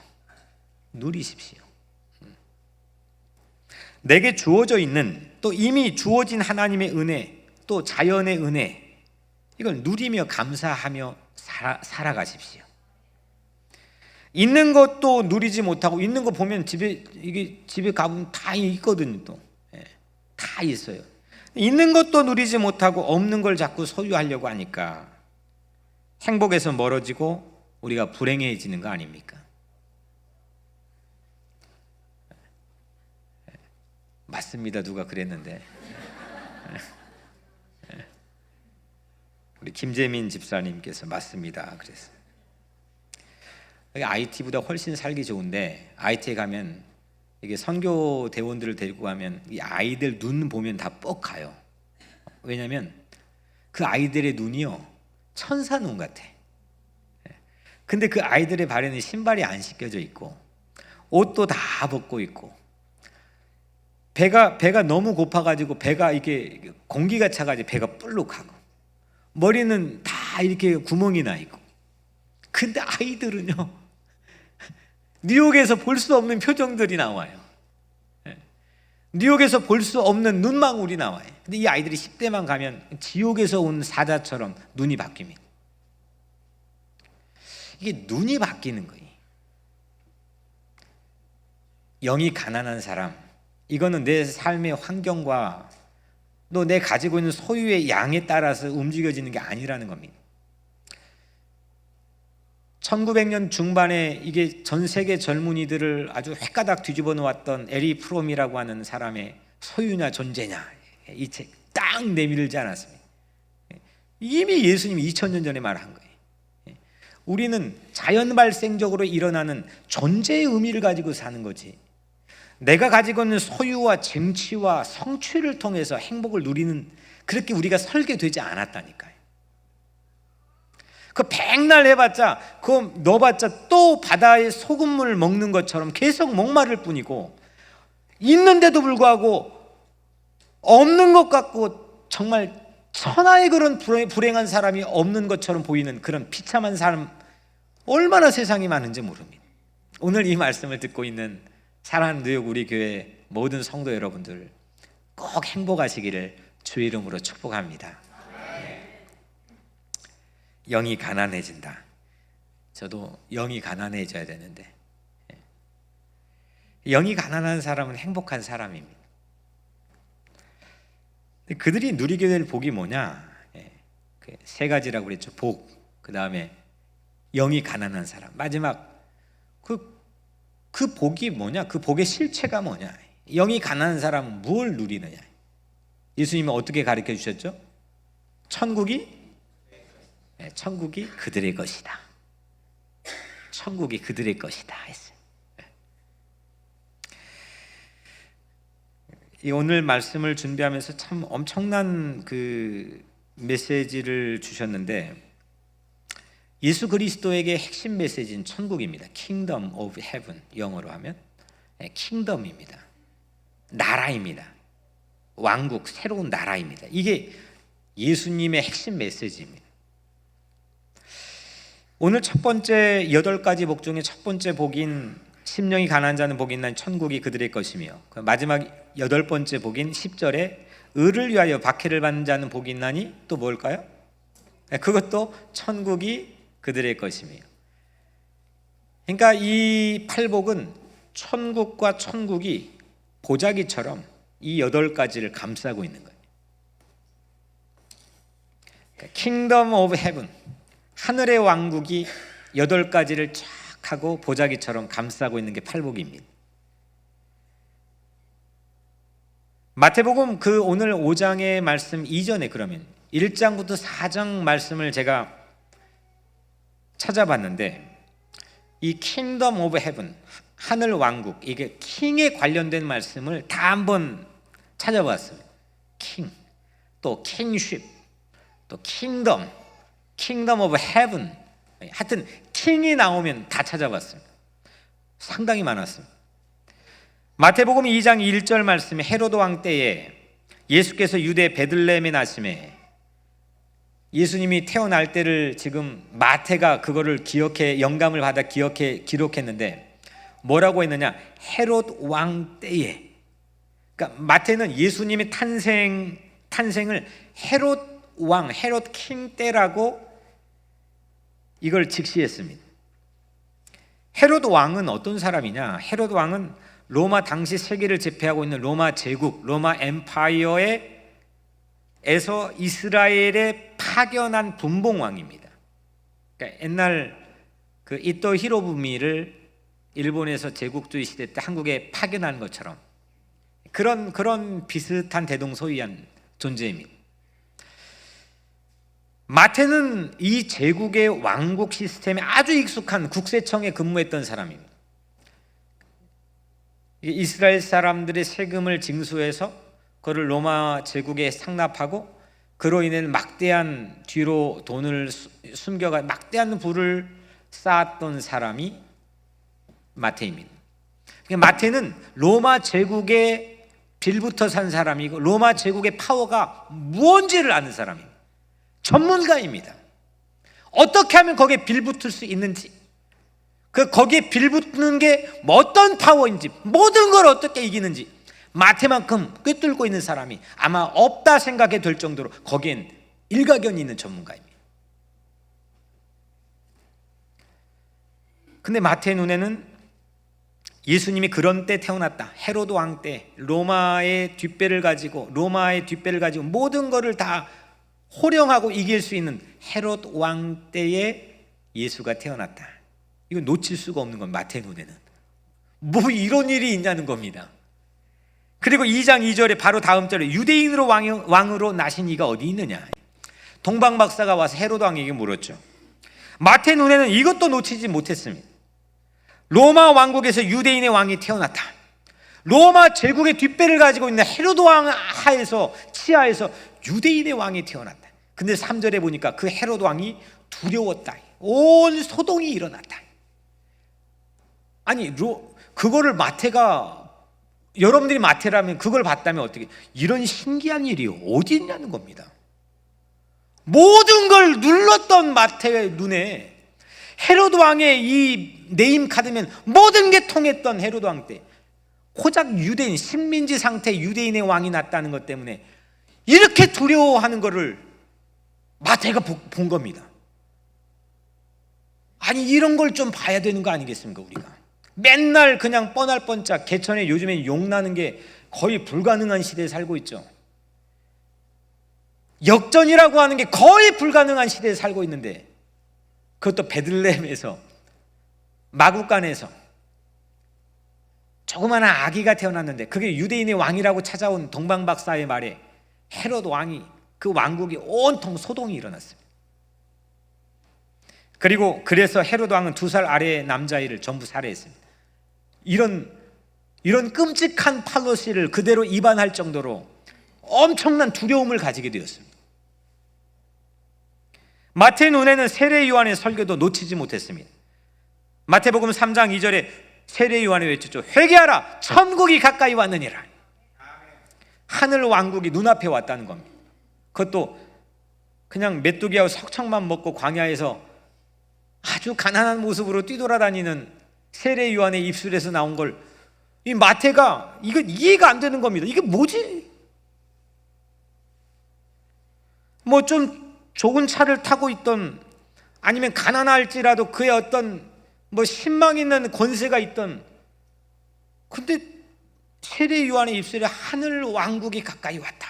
내게 주어져 있는, 또 이미 주어진 하나님의 은혜, 또 자연의 은혜, 이걸 누리며 감사하며 살아가십시오. 있는 것도 누리지 못하고, 있는 거 보면 집에 가보면 다 있거든요. 또 다 있어요. 있는 것도 누리지 못하고 없는 걸 자꾸 소유하려고 하니까 행복에서 멀어지고 우리가 불행해지는 거 아닙니까? 맞습니다. 누가 그랬는데 우리 김재민 집사님께서 맞습니다 그랬어요. IT보다 훨씬 살기 좋은데 IT에 가면 이게 선교 대원들을 데리고 가면 이 아이들 눈 보면 다 뻑가요. 왜냐하면 그 아이들의 눈이요 천사 눈 같아. 근데 그 아이들의 발에는 신발이 안 씻겨져 있고 옷도 다 벗고 있고 배가 너무 고파가지고 배가 이게 공기가 차가지고 배가 불룩하고 머리는 다 이렇게 구멍이 나 있고, 근데 아이들은요 뉴욕에서 볼 수 없는 표정들이 나와요. 뉴욕에서 볼 수 없는 눈망울이 나와요. 근데 이 아이들이 10대만 가면 지옥에서 온 사자처럼 눈이 바뀝니다. 이게 눈이 바뀌는 거예요. 영이 가난한 사람, 이거는 내 삶의 환경과 또 내 가지고 있는 소유의 양에 따라서 움직여지는 게 아니라는 겁니다. 1900년 중반에 이게 전 세계 젊은이들을 아주 획가닥 뒤집어 놓았던 에리 프롬이라고 하는 사람의 소유냐 존재냐, 이 책 딱 내밀지 않았습니다. 이미 예수님이 2000년 전에 말한 거예요. 우리는 자연 발생적으로 일어나는 존재의 의미를 가지고 사는 거지, 내가 가지고 있는 소유와 쟁취와 성취를 통해서 행복을 누리는, 그렇게 우리가 설계되지 않았다니까요. 그 백날 해봤자, 그 넣어봤자 또 바다의 소금물을 먹는 것처럼 계속 목마를 뿐이고, 있는데도 불구하고 없는 것 같고 정말 천하의 그런 불행한 사람이 없는 것처럼 보이는 그런 비참한 사람, 얼마나 세상이 많은지 모릅니다. 오늘 이 말씀을 듣고 있는 사랑하는 뉴욕 우리 교회 모든 성도 여러분들, 꼭 행복하시기를 주의 이름으로 축복합니다. 영이 가난해진다. 저도 영이 가난해져야 되는데, 영이 가난한 사람은 행복한 사람입니다. 그들이 누리게 될 복이 뭐냐? 세 가지라고 그랬죠. 복, 그 다음에 영이 가난한 사람, 마지막 그 복이 뭐냐? 그 복의 실체가 뭐냐? 영이 가난한 사람은 무엇을 누리느냐? 예수님은 어떻게 가르쳐 주셨죠? 천국이 그들의 것이다. 천국이 그들의 것이다 했어요. 이 오늘 말씀을 준비하면서 참 엄청난 그 메시지를 주셨는데, 예수 그리스도에게 핵심 메시지는 천국입니다. Kingdom of Heaven, 영어로 하면 킹덤입니다. 나라입니다. 왕국, 새로운 나라입니다. 이게 예수님의 핵심 메시지입니다. 오늘 첫 번째 8가지 복 중에 첫 번째 복인 심령이 가난한 자는 복이 있나니 천국이 그들의 것이며, 마지막 8번째 복인 10절에 의를 위하여 박해를 받는 자는 복이 있나니 또 뭘까요? 그것도 천국이 그들의 것이며. 그러니까 이 팔복은 천국과 천국이 보자기처럼 이 8가지를 감싸고 있는 거예요. 그러니까 Kingdom of Heaven, 하늘의 왕국이 8가지를 쫙 하고 보자기처럼 감싸고 있는 게 팔복입니다. 마태복음 그 오늘 5장의 말씀 이전에, 그러면 1장부터 4장 말씀을 제가 찾아봤는데, 이 Kingdom of Heaven, 하늘 왕국, 이게 킹에 관련된 말씀을 다 한번 찾아봤어요. king, 또 kingship, 또 kingdom, Kingdom of Heaven, 하여튼 킹이 나오면 다 찾아봤어요. 상당히 많았어요. 마태복음 2장 1절 말씀에 헤로드 왕 때에 예수께서 유대 베들레헴에 나심에, 예수님이 태어날 때를 지금 마태가 그거를 기억해, 영감을 받아 기록했는데 뭐라고 했느냐? 헤롯 왕 때에. 그러니까 마태는 예수님의 탄생을 헤롯 왕, 헤롯 킹 때라고 이걸 직시했습니다. 헤롯 왕은 어떤 사람이냐? 헤롯 왕은 로마 당시 세계를 제패하고 있는 로마 제국, 로마 엠파이어에서 이스라엘에 파견한 분봉왕입니다. 그러니까 옛날 그 이토 히로부미를 일본에서 제국주의 시대 때 한국에 파견한 것처럼 그런 비슷한 대동소이한 존재입니다. 마태는 이 제국의 왕국 시스템에 아주 익숙한 국세청에 근무했던 사람입니다. 이스라엘 사람들의 세금을 징수해서 그걸 로마 제국에 상납하고, 그로 인해 막대한 뒤로 돈을 숨겨가 막대한 부를 쌓았던 사람이 마태입니다. 마태는 로마 제국에 빌붙어 산 사람이고 로마 제국의 파워가 무언지를 아는 사람입니다. 전문가입니다. 어떻게 하면 거기에 빌붙을 수 있는지, 거기에 빌붙는 게 어떤 파워인지, 모든 걸 어떻게 이기는지 마태만큼 꿰뚫고 있는 사람이 아마 없다 생각이 될 정도로 거기엔 일가견이 있는 전문가입니다. 근데 마태의 눈에는 예수님이 그런 때 태어났다. 헤로드 왕 때 로마의 뒷배를 가지고 모든 것을 다 호령하고 이길 수 있는 헤롯 왕 때에 예수가 태어났다. 이거 놓칠 수가 없는 건 마태 눈에는 뭐 이런 일이 있냐는 겁니다. 그리고 2장 2절에 바로 다음 절에 유대인으로 왕으로 나신 이가 어디 있느냐. 동방박사가 와서 헤롯 왕에게 물었죠. 마태 눈에는 이것도 놓치지 못했습니다. 로마 왕국에서 유대인의 왕이 태어났다. 로마 제국의 뒷배를 가지고 있는 헤로드 왕 치하에서 유대인의 왕이 태어났다. 근데 3절에 보니까 그 헤로드 왕이 두려웠다. 온 소동이 일어났다. 아니 그거를 마태가, 여러분들이 마태라면 그걸 봤다면 어떻게, 이런 신기한 일이 어디 있냐는 겁니다. 모든 걸 눌렀던 마태의 눈에 헤로드 왕의 이 네임 카드면 모든 게 통했던 헤로드 왕 때 고작 유대인, 식민지 상태 유대인의 왕이 났다는 것 때문에 이렇게 두려워하는 것을 마태가 본 겁니다. 아니 이런 걸 좀 봐야 되는 거 아니겠습니까? 우리가 맨날 그냥 뻔할 뻔짝, 개천에 요즘엔 욕 나는 게 거의 불가능한 시대에 살고 있죠. 역전이라고 하는 게 거의 불가능한 시대에 살고 있는데, 그것도 베들레헴에서, 마구간에서 조그마한 아기가 태어났는데 그게 유대인의 왕이라고 찾아온 동방박사의 말에 헤롯 왕이, 그 왕국이 온통 소동이 일어났습니다. 그리고 그래서 헤롯 왕은 2살 아래의 남자아이를 전부 살해했습니다. 이런 끔찍한 팔로시를 그대로 입안할 정도로 엄청난 두려움을 가지게 되었습니다. 마태 눈에는 세례 요한의 설교도 놓치지 못했습니다. 마태복음 3장 2절에 세례 요한이 외쳤죠. 회개하라, 천국이 가까이 왔느니라. 하늘 왕국이 눈앞에 왔다는 겁니다. 그것도 그냥 메뚜기하고 석청만 먹고 광야에서 아주 가난한 모습으로 뛰돌아다니는 세례 요한의 입술에서 나온 걸 이 마태가 이거 이해가 안 되는 겁니다. 이게 뭐지? 뭐 좀 좋은 차를 타고 있던, 아니면 가난할지라도 그의 어떤 뭐 신망 있는 권세가 있던, 근데 세례 요한의 입술에 하늘 왕국이 가까이 왔다.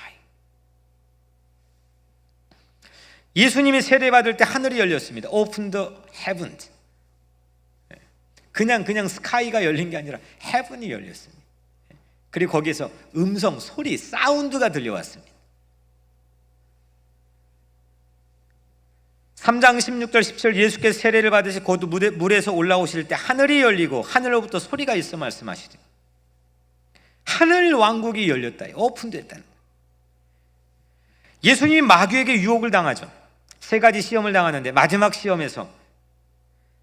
예수님이 세례받을 때 하늘이 열렸습니다. Open the heavens. 그냥 스카이가 열린 게 아니라 heaven이 열렸습니다. 그리고 거기에서 음성, 소리, 사운드가 들려왔습니다. 3장 16절 17절 예수께서 세례를 받으시 곧 물에서 올라오실 때 하늘이 열리고 하늘로부터 소리가 있어 말씀하시죠. 하늘 왕국이 열렸다, 오픈됐다는 거예요. 예수님이 마귀에게 유혹을 당하죠. 3가지 시험을 당하는데 마지막 시험에서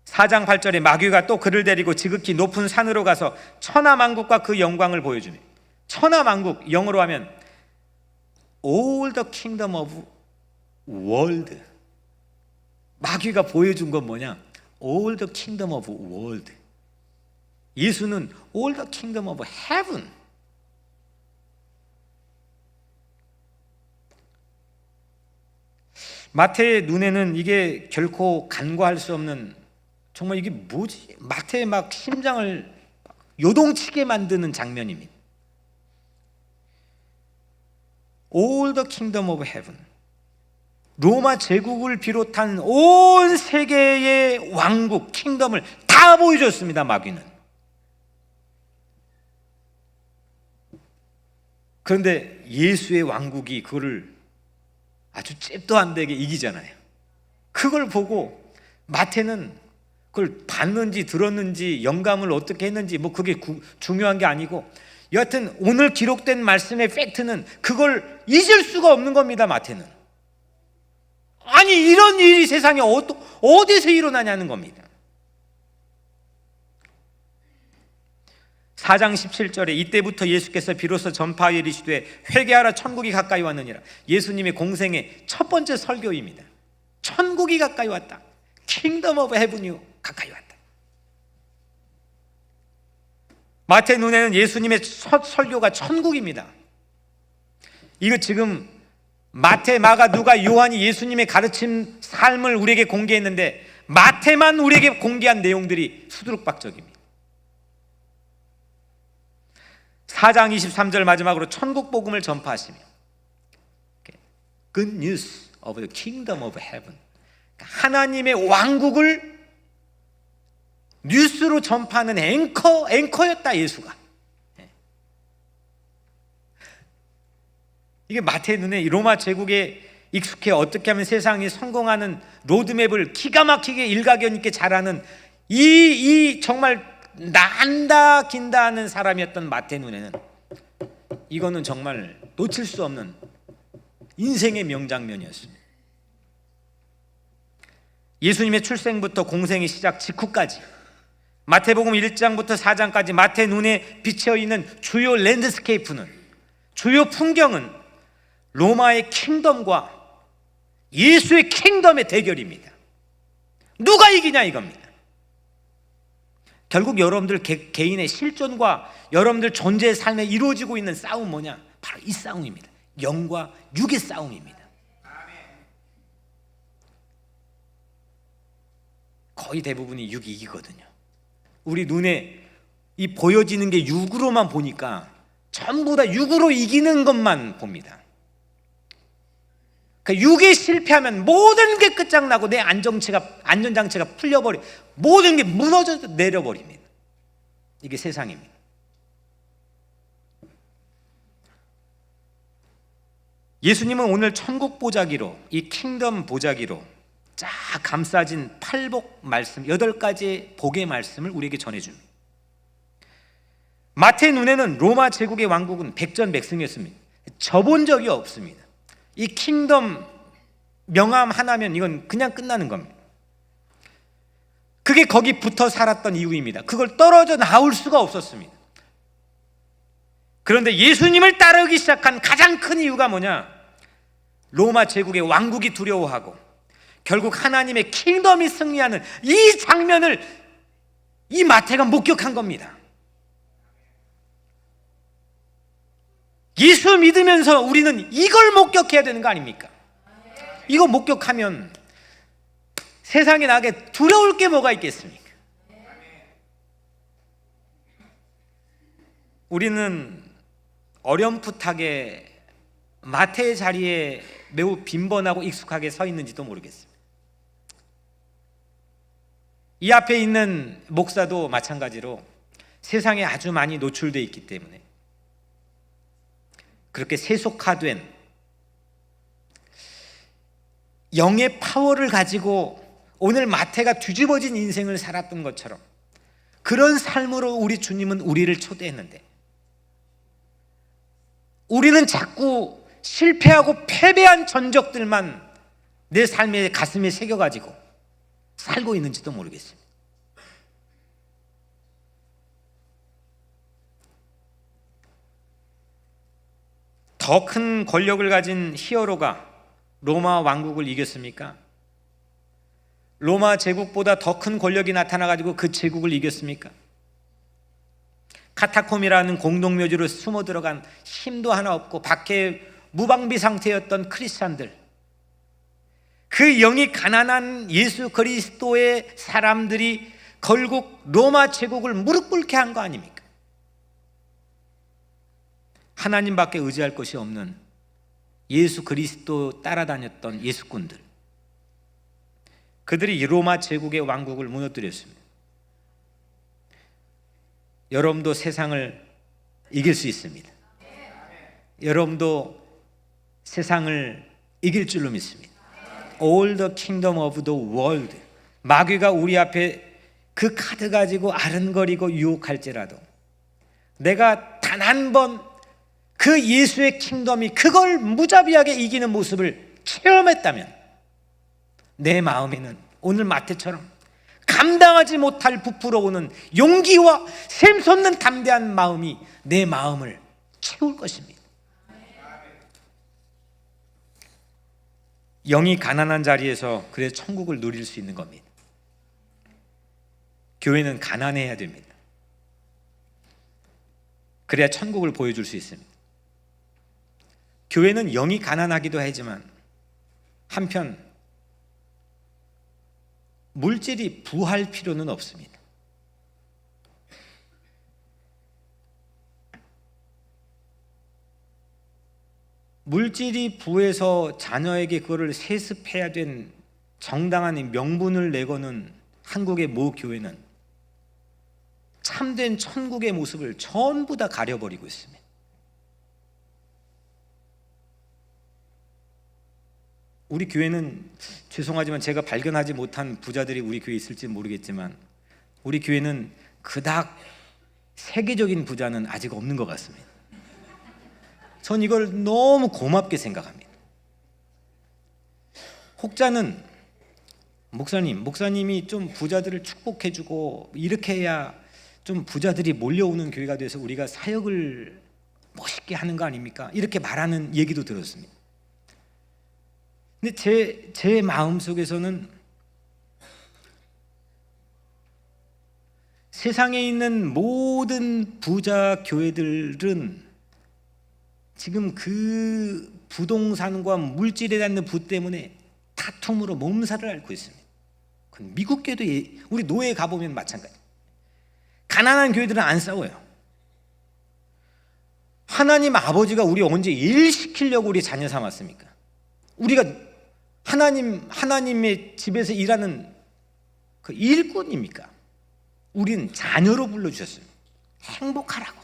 4장 8절에 마귀가 또 그를 데리고 지극히 높은 산으로 가서 천하만국과 그 영광을 보여줍니다. 천하만국, 영어로 하면 All the kingdom of world. 마귀가 보여준 건 뭐냐? All the kingdom of world. 예수는 All the kingdom of heaven. 마태의 눈에는 이게 결코 간과할 수 없는, 정말 이게 뭐지? 마태의 막 심장을 요동치게 만드는 장면입니다. All the kingdom of heaven. 로마 제국을 비롯한 온 세계의 왕국, 킹덤을 다 보여줬습니다, 마귀는. 그런데 예수의 왕국이 그거를 아주 잽도 안 되게 이기잖아요. 그걸 보고 마태는 그걸 봤는지 들었는지 영감을 어떻게 했는지 뭐 그게 중요한 게 아니고, 여하튼 오늘 기록된 말씀의 팩트는 그걸 잊을 수가 없는 겁니다, 마태는. 아니 이런 일이 세상에 어디서 일어나냐는 겁니다. 4장 17절에 이때부터 예수께서 비로소 전파하여 이르시되 회개하라, 천국이 가까이 왔느니라. 예수님의 공생의 첫 번째 설교입니다. 천국이 가까이 왔다. 킹덤 오브 헤븐이 가까이 왔다. 마태 눈에는 예수님의 첫 설교가 천국입니다. 이거 지금 마태, 마가, 누가, 요한이 예수님의 가르침 삶을 우리에게 공개했는데 마태만 우리에게 공개한 내용들이 수두룩박적입니다. 4장 23절 마지막으로 천국 복음을 전파하시며 Good news of the kingdom of heaven, 하나님의 왕국을 뉴스로 전파하는 앵커였다 예수가. 이게 마태의 눈에 로마 제국에 익숙해 어떻게 하면 세상이 성공하는 로드맵을 기가 막히게 일가견 있게 잘하는 이 정말 난다 긴다 하는 사람이었던 마태 눈에는 이거는 정말 놓칠 수 없는 인생의 명장면이었습니다. 예수님의 출생부터 공생의 시작 직후까지 마태복음 1장부터 4장까지 마태 눈에 비쳐 있는 주요 랜드스케이프는, 주요 풍경은 로마의 킹덤과 예수의 킹덤의 대결입니다. 누가 이기냐 이겁니다. 결국 여러분들 개인의 실존과 여러분들 존재의 삶에 이루어지고 있는 싸움 뭐냐? 바로 이 싸움입니다. 영과 육의 싸움입니다. 거의 대부분이 육이 이기거든요. 우리 눈에 이 보여지는 게 육으로만 보니까 전부 다 육으로 이기는 것만 봅니다. 그러니까 육에 실패하면 모든 게 끝장나고 내 안전장치가 풀려버려, 모든 게 무너져 내려버립니다. 이게 세상입니다. 예수님은 오늘 천국 보자기로, 이 킹덤 보자기로 쫙 감싸진 팔복 말씀, 8가지의 복의 말씀을 우리에게 전해줍니다. 마태의 눈에는 로마 제국의 왕국은 백전백승이었습니다. 져본 적이 없습니다. 이 킹덤 명함 하나면 이건 그냥 끝나는 겁니다. 그게 거기 붙어 살았던 이유입니다. 그걸 떨어져 나올 수가 없었습니다. 그런데 예수님을 따르기 시작한 가장 큰 이유가 뭐냐? 로마 제국의 왕국이 두려워하고 결국 하나님의 킹덤이 승리하는 이 장면을 이 마태가 목격한 겁니다. 예수 믿으면서 우리는 이걸 목격해야 되는 거 아닙니까? 이거 목격하면 세상에 나게 두려울 게 뭐가 있겠습니까? 우리는 어렴풋하게 마태의 자리에 매우 빈번하고 익숙하게 서 있는지도 모르겠습니다. 이 앞에 있는 목사도 마찬가지로 세상에 아주 많이 노출되어 있기 때문에 그렇게 세속화된 영의 파워를 가지고 오늘 마태가 뒤집어진 인생을 살았던 것처럼 그런 삶으로 우리 주님은 우리를 초대했는데 우리는 자꾸 실패하고 패배한 전적들만 내 삶의 가슴에 새겨가지고 살고 있는지도 모르겠습니다. 더 큰 권력을 가진 히어로가 로마 왕국을 이겼습니까? 로마 제국보다 더 큰 권력이 나타나가지고 그 제국을 이겼습니까? 카타콤이라는 공동묘지로 숨어 들어간 힘도 하나 없고 밖에 무방비 상태였던 크리스찬들, 그 영이 가난한 예수 그리스도의 사람들이 결국 로마 제국을 무릎 꿇게 한 거 아닙니까? 하나님밖에 의지할 것이 없는 예수 그리스도 따라다녔던 예수꾼들, 그들이 이 로마 제국의 왕국을 무너뜨렸습니다. 여러분도 세상을 이길 수 있습니다. 여러분도 세상을 이길 줄로 믿습니다. All the kingdom of the world, 마귀가 우리 앞에 그 카드 가지고 아른거리고 유혹할지라도 내가 단 한 번 그 예수의 킹덤이 그걸 무자비하게 이기는 모습을 체험했다면 내 마음에는 오늘 마태처럼 감당하지 못할 부풀어 오는 용기와 샘솟는 담대한 마음이 내 마음을 채울 것입니다. 영이 가난한 자리에서 그래서 천국을 누릴 수 있는 겁니다. 교회는 가난해야 됩니다. 그래야 천국을 보여줄 수 있습니다. 교회는 영이 가난하기도 하지만 한편 물질이 부할 필요는 없습니다. 물질이 부해서 자녀에게 그거를 세습해야 된 정당한 명분을 내고는 한국의 모 교회는 참된 천국의 모습을 전부 다 가려버리고 있습니다. 우리 교회는 죄송하지만 제가 발견하지 못한 부자들이 우리 교회에 있을지 모르겠지만 우리 교회는 그닥 세계적인 부자는 아직 없는 것 같습니다. 전 이걸 너무 고맙게 생각합니다. 혹자는 목사님이 좀 부자들을 축복해주고 이렇게 해야 좀 부자들이 몰려오는 교회가 돼서 우리가 사역을 멋있게 하는 거 아닙니까? 이렇게 말하는 얘기도 들었습니다. 근데 제 마음속에서는 세상에 있는 모든 부자 교회들은 지금 그 부동산과 물질에 대한 부 때문에 다툼으로 몸살을 앓고 있습니다. 미국 교회도 우리 노예 가보면 마찬가지. 가난한 교회들은 안 싸워요. 하나님 아버지가 우리 언제 일 시키려고 우리 자녀 삼았습니까? 우리가 하나님의 집에서 일하는 그 일꾼입니까? 우리는 자녀로 불러주셨어요. 행복하라고.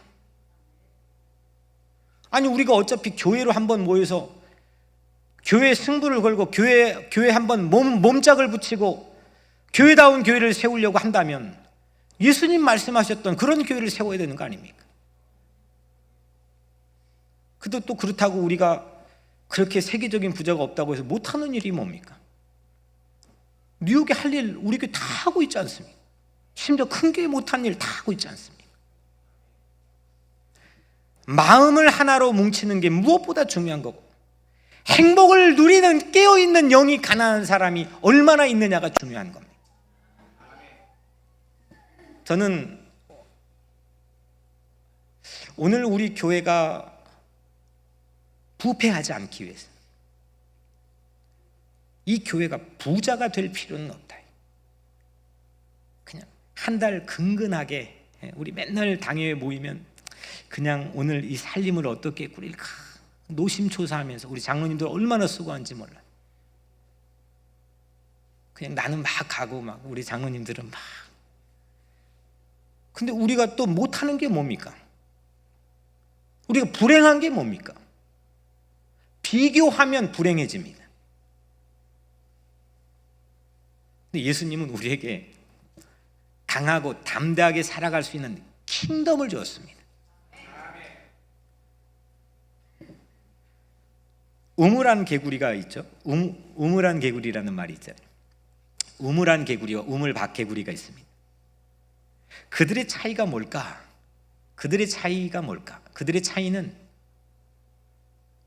아니 우리가 어차피 교회로 한번 모여서 교회 승부를 걸고 교회 한번 몸짝을 붙이고 교회다운 교회를 세우려고 한다면 예수님 말씀하셨던 그런 교회를 세워야 되는 거 아닙니까? 근데 또 그렇다고 우리가 그렇게 세계적인 부자가 없다고 해서 못하는 일이 뭡니까? 뉴욕에 할 일 우리 교회 다 하고 있지 않습니까? 심지어 큰 교회 못한 일 다 하고 있지 않습니까? 마음을 하나로 뭉치는 게 무엇보다 중요한 거고 행복을 누리는 깨어있는 영이 가난한 사람이 얼마나 있느냐가 중요한 겁니다. 저는 오늘 우리 교회가 부패하지 않기 위해서 이 교회가 부자가 될 필요는 없다. 그냥 한 달 근근하게 우리 맨날 당회에 모이면 그냥 오늘 이 살림을 어떻게 꾸릴까 노심초사하면서 우리 장로님들 얼마나 수고한지 몰라. 그냥 나는 막 가고 막 우리 장로님들은 막. 근데 우리가 또 못하는 게 뭡니까? 우리가 불행한 게 뭡니까? 비교하면 불행해집니다. 근데 예수님은 우리에게 강하고 담대하게 살아갈 수 있는 킹덤을 주었습니다. 우물한 개구리가 있죠. 우물한 개구리라는 말이 있잖아요. 우물한 개구리와 우물박 개구리가 있습니다. 그들의 차이가 뭘까? 그들의 차이는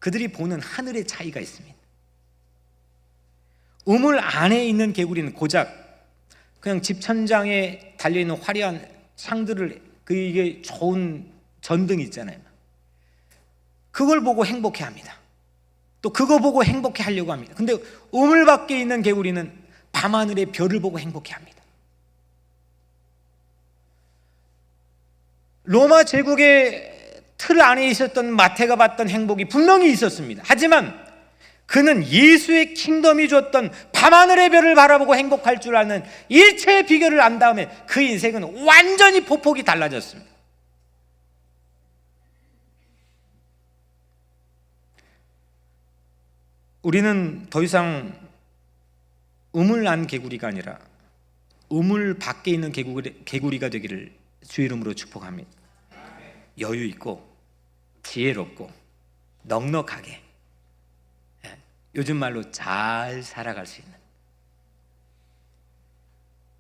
그들이 보는 하늘의 차이가 있습니다. 우물 안에 있는 개구리는 고작 그냥 집 천장에 달려있는 화려한 상들을 이게 좋은 전등이 있잖아요. 그걸 보고 행복해합니다. 또 그거 보고 행복해하려고 합니다. 근데 우물 밖에 있는 개구리는 밤하늘의 별을 보고 행복해합니다. 로마 제국의 틀 안에 있었던 마태가 봤던 행복이 분명히 있었습니다. 하지만 그는 예수의 킹덤이 줬던 밤하늘의 별을 바라보고 행복할 줄 아는 일체의 비결을 안 다음에 그 인생은 완전히 폭폭이 달라졌습니다. 우리는 더 이상 우물 안 개구리가 아니라 우물 밖에 있는 개구리가 되기를 주의 이름으로 축복합니다. 여유 있고 지혜롭고 넉넉하게 요즘 말로 잘 살아갈 수 있는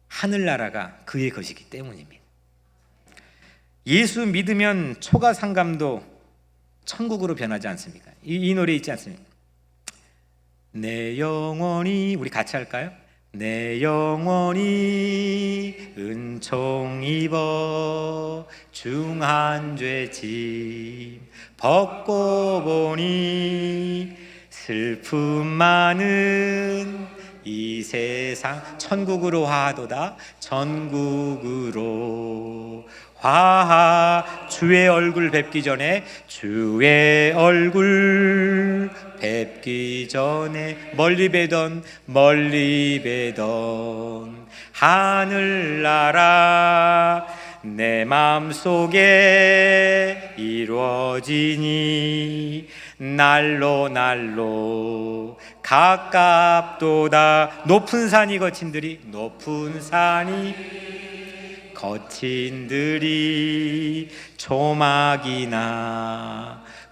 하늘나라가 그의 것이기 때문입니다. 예수 믿으면 초가상감도 천국으로 변하지 않습니까? 이 노래 있지 않습니까? 내 영혼이, 우리 같이 할까요? 내 영혼이 은총 입어 중한 죄 짐 벗고 보니 슬픔 많은 이 세상 천국으로 하도다. 천국으로 화하 주의 얼굴 뵙기 전에, 주의 얼굴 뵙기 전에 멀리 뵈던 하늘나라 내 마음속에 이루어지니 날로 가깝도다. 높은 산이 거친들이 초막이나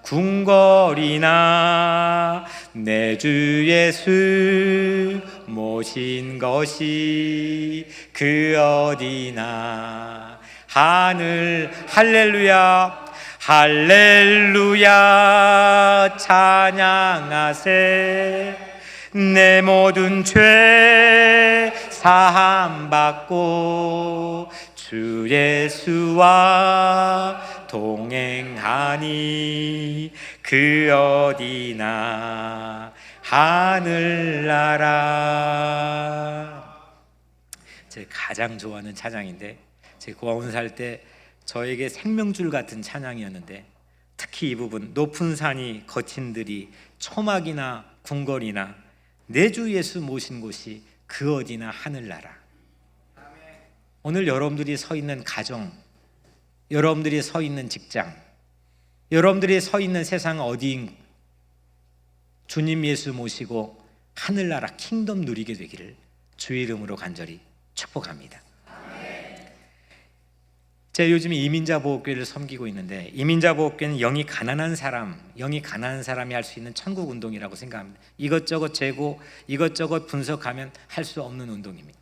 궁궐이나 내 주 예수 모신 것이 그 어디나 하늘 할렐루야 할렐루야 찬양하세. 내 모든 죄 사함받고 주 예수와 동행하니 그 어디나 하늘나라. 제가 가장 좋아하는 찬양인데, 제 고아원 살 때 저에게 생명줄 같은 찬양이었는데, 특히 이 부분, 높은 산이 거친들이 초막이나 궁궐이나 내 주 예수 모신 곳이 그 어디나 하늘나라. 오늘 여러분들이 서 있는 가정, 여러분들이 서 있는 직장, 여러분들이 서 있는 세상 어디인 주님 예수 모시고 하늘나라 킹덤 누리게 되기를 주의 이름으로 간절히 축복합니다. 제가 요즘 이민자보호교회를 섬기고 있는데, 이민자보호교회는 영이 가난한 사람이 할 수 있는 천국 운동이라고 생각합니다. 이것저것 재고 이것저것 분석하면 할 수 없는 운동입니다.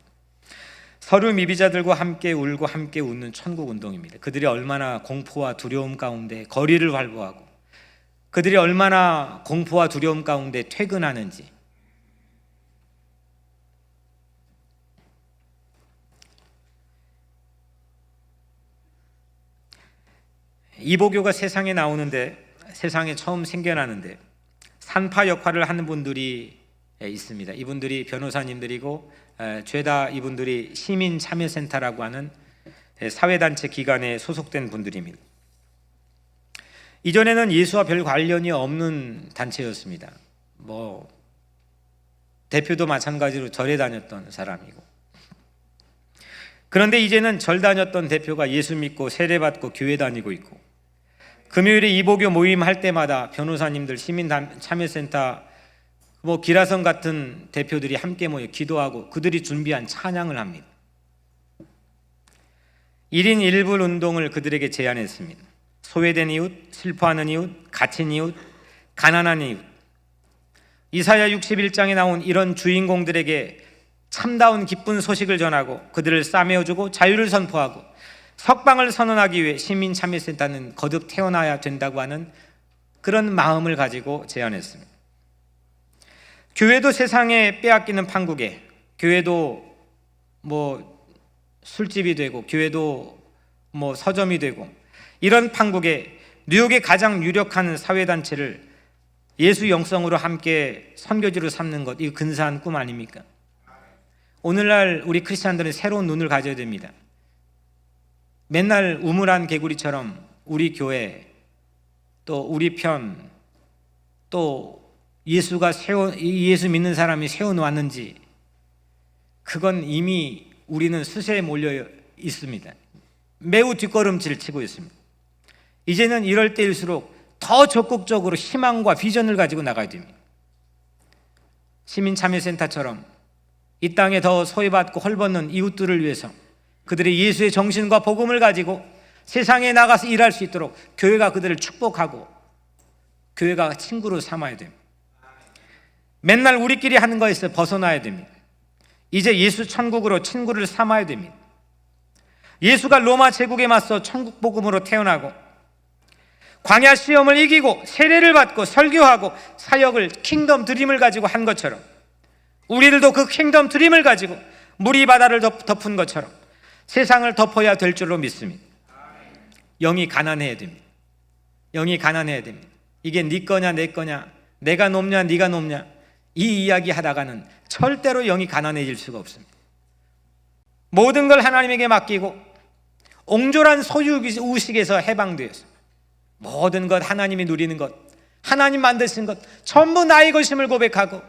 서류 미비자들과 함께 울고 함께 웃는 천국 운동입니다. 그들이 얼마나 공포와 두려움 가운데 거리를 활보하고, 그들이 얼마나 공포와 두려움 가운데 퇴근하는지, 이보교가 세상에 처음 생겨나는데 산파 역할을 하는 분들이 있습니다. 이분들이 변호사님들이고, 죄다 이분들이 시민참여센터라고 하는 사회단체 기관에 소속된 분들입니다. 이전에는 예수와 별 관련이 없는 단체였습니다. 대표도 마찬가지로 절에 다녔던 사람이고, 그런데 이제는 절 다녔던 대표가 예수 믿고 세례받고 교회 다니고 있고, 금요일에 이보교 모임 할 때마다 변호사님들, 시민참여센터, 기라성 같은 대표들이 함께 모여 기도하고 그들이 준비한 찬양을 합니다. 1인 1불 운동을 그들에게 제안했습니다. 소외된 이웃, 슬퍼하는 이웃, 갇힌 이웃, 가난한 이웃. 이사야 61장에 나온 이런 주인공들에게 참다운 기쁜 소식을 전하고 그들을 싸매어주고 자유를 선포하고 석방을 선언하기 위해 시민참여센터는 거듭 태어나야 된다고 하는 그런 마음을 가지고 제안했습니다. 교회도 세상에 빼앗기는 판국에, 교회도 술집이 되고, 교회도 서점이 되고, 이런 판국에 뉴욕의 가장 유력한 사회단체를 예수 영성으로 함께 선교지로 삼는 것, 이거 근사한 꿈 아닙니까? 오늘날 우리 크리스찬들은 새로운 눈을 가져야 됩니다. 맨날 우물안 개구리처럼 우리 교회, 또 우리 편, 또 예수 믿는 사람이 세워놓았는지, 그건 이미 우리는 수세에 몰려 있습니다. 매우 뒷걸음질 치고 있습니다. 이제는 이럴 때일수록 더 적극적으로 희망과 비전을 가지고 나가야 됩니다. 시민참여센터처럼 이 땅에 더 소외받고 헐벗는 이웃들을 위해서 그들이 예수의 정신과 복음을 가지고 세상에 나가서 일할 수 있도록 교회가 그들을 축복하고 교회가 친구로 삼아야 됩니다. 맨날 우리끼리 하는 거에서 벗어나야 됩니다. 이제 예수 천국으로 친구를 삼아야 됩니다. 예수가 로마 제국에 맞서 천국 복음으로 태어나고 광야 시험을 이기고 세례를 받고 설교하고 사역을 킹덤 드림을 가지고 한 것처럼, 우리들도 그 킹덤 드림을 가지고 물이 바다를 덮은 것처럼 세상을 덮어야 될 줄로 믿습니다. 영이 가난해야 됩니다. 영이 가난해야 됩니다. 이게 네 거냐 내 거냐, 내가 높냐 네가 높냐, 이 이야기 하다가는 절대로 영이 가난해질 수가 없습니다. 모든 걸 하나님에게 맡기고 옹졸한 소유의식에서 해방되어서 모든 것, 하나님이 누리는 것, 하나님 만드신 것 전부 나의 것임을 고백하고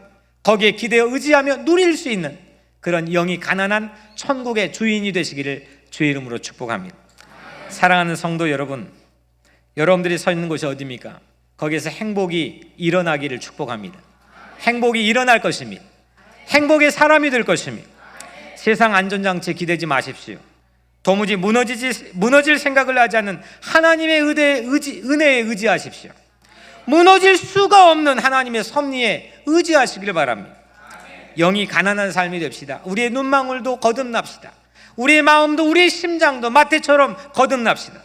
거기에 기대어 의지하며 누릴 수 있는 그런 영이 가난한 천국의 주인이 되시기를 주의 이름으로 축복합니다. 사랑하는 성도 여러분, 여러분들이 서 있는 곳이 어디입니까? 거기에서 행복이 일어나기를 축복합니다. 행복이 일어날 것입니다. 행복의 사람이 될 것입니다. 세상 안전장치 기대지 마십시오. 도무지 무너질 생각을 하지 않는 하나님의 은혜에 의지하십시오. 무너질 수가 없는 하나님의 섭리에 의지하시기를 바랍니다. 영이 가난한 삶이 됩시다. 우리의 눈망울도 거듭납시다. 우리의 마음도 우리의 심장도 마태처럼 거듭납시다.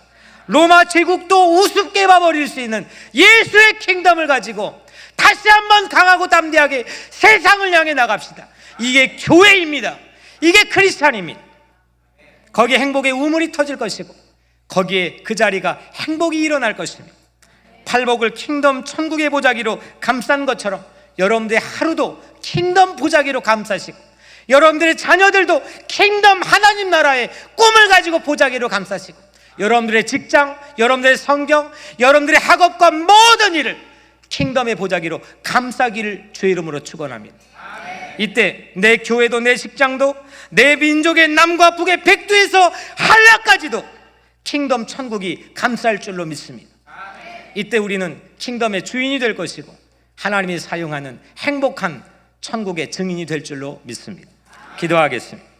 로마 제국도 우습게 봐버릴 수 있는 예수의 킹덤을 가지고 다시 한번 강하고 담대하게 세상을 향해 나갑시다. 이게 교회입니다. 이게 크리스찬입니다. 거기에 행복의 우물이 터질 것이고 거기에 그 자리가 행복이 일어날 것입니다. 팔복을 킹덤 천국의 보자기로 감싼 것처럼 여러분들의 하루도 킹덤 보자기로 감싸시고 여러분들의 자녀들도 킹덤 하나님 나라의 꿈을 가지고 보자기로 감싸시고 여러분들의 직장, 여러분들의 성경, 여러분들의 학업과 모든 일을 킹덤의 보자기로 감싸기를 주의 이름으로 축원합니다. 이때 내 교회도 내 직장도 내 민족의 남과 북의 백두에서 한라까지도 킹덤 천국이 감쌀 줄로 믿습니다. 이때 우리는 킹덤의 주인이 될 것이고 하나님이 사용하는 행복한 천국의 증인이 될 줄로 믿습니다. 기도하겠습니다.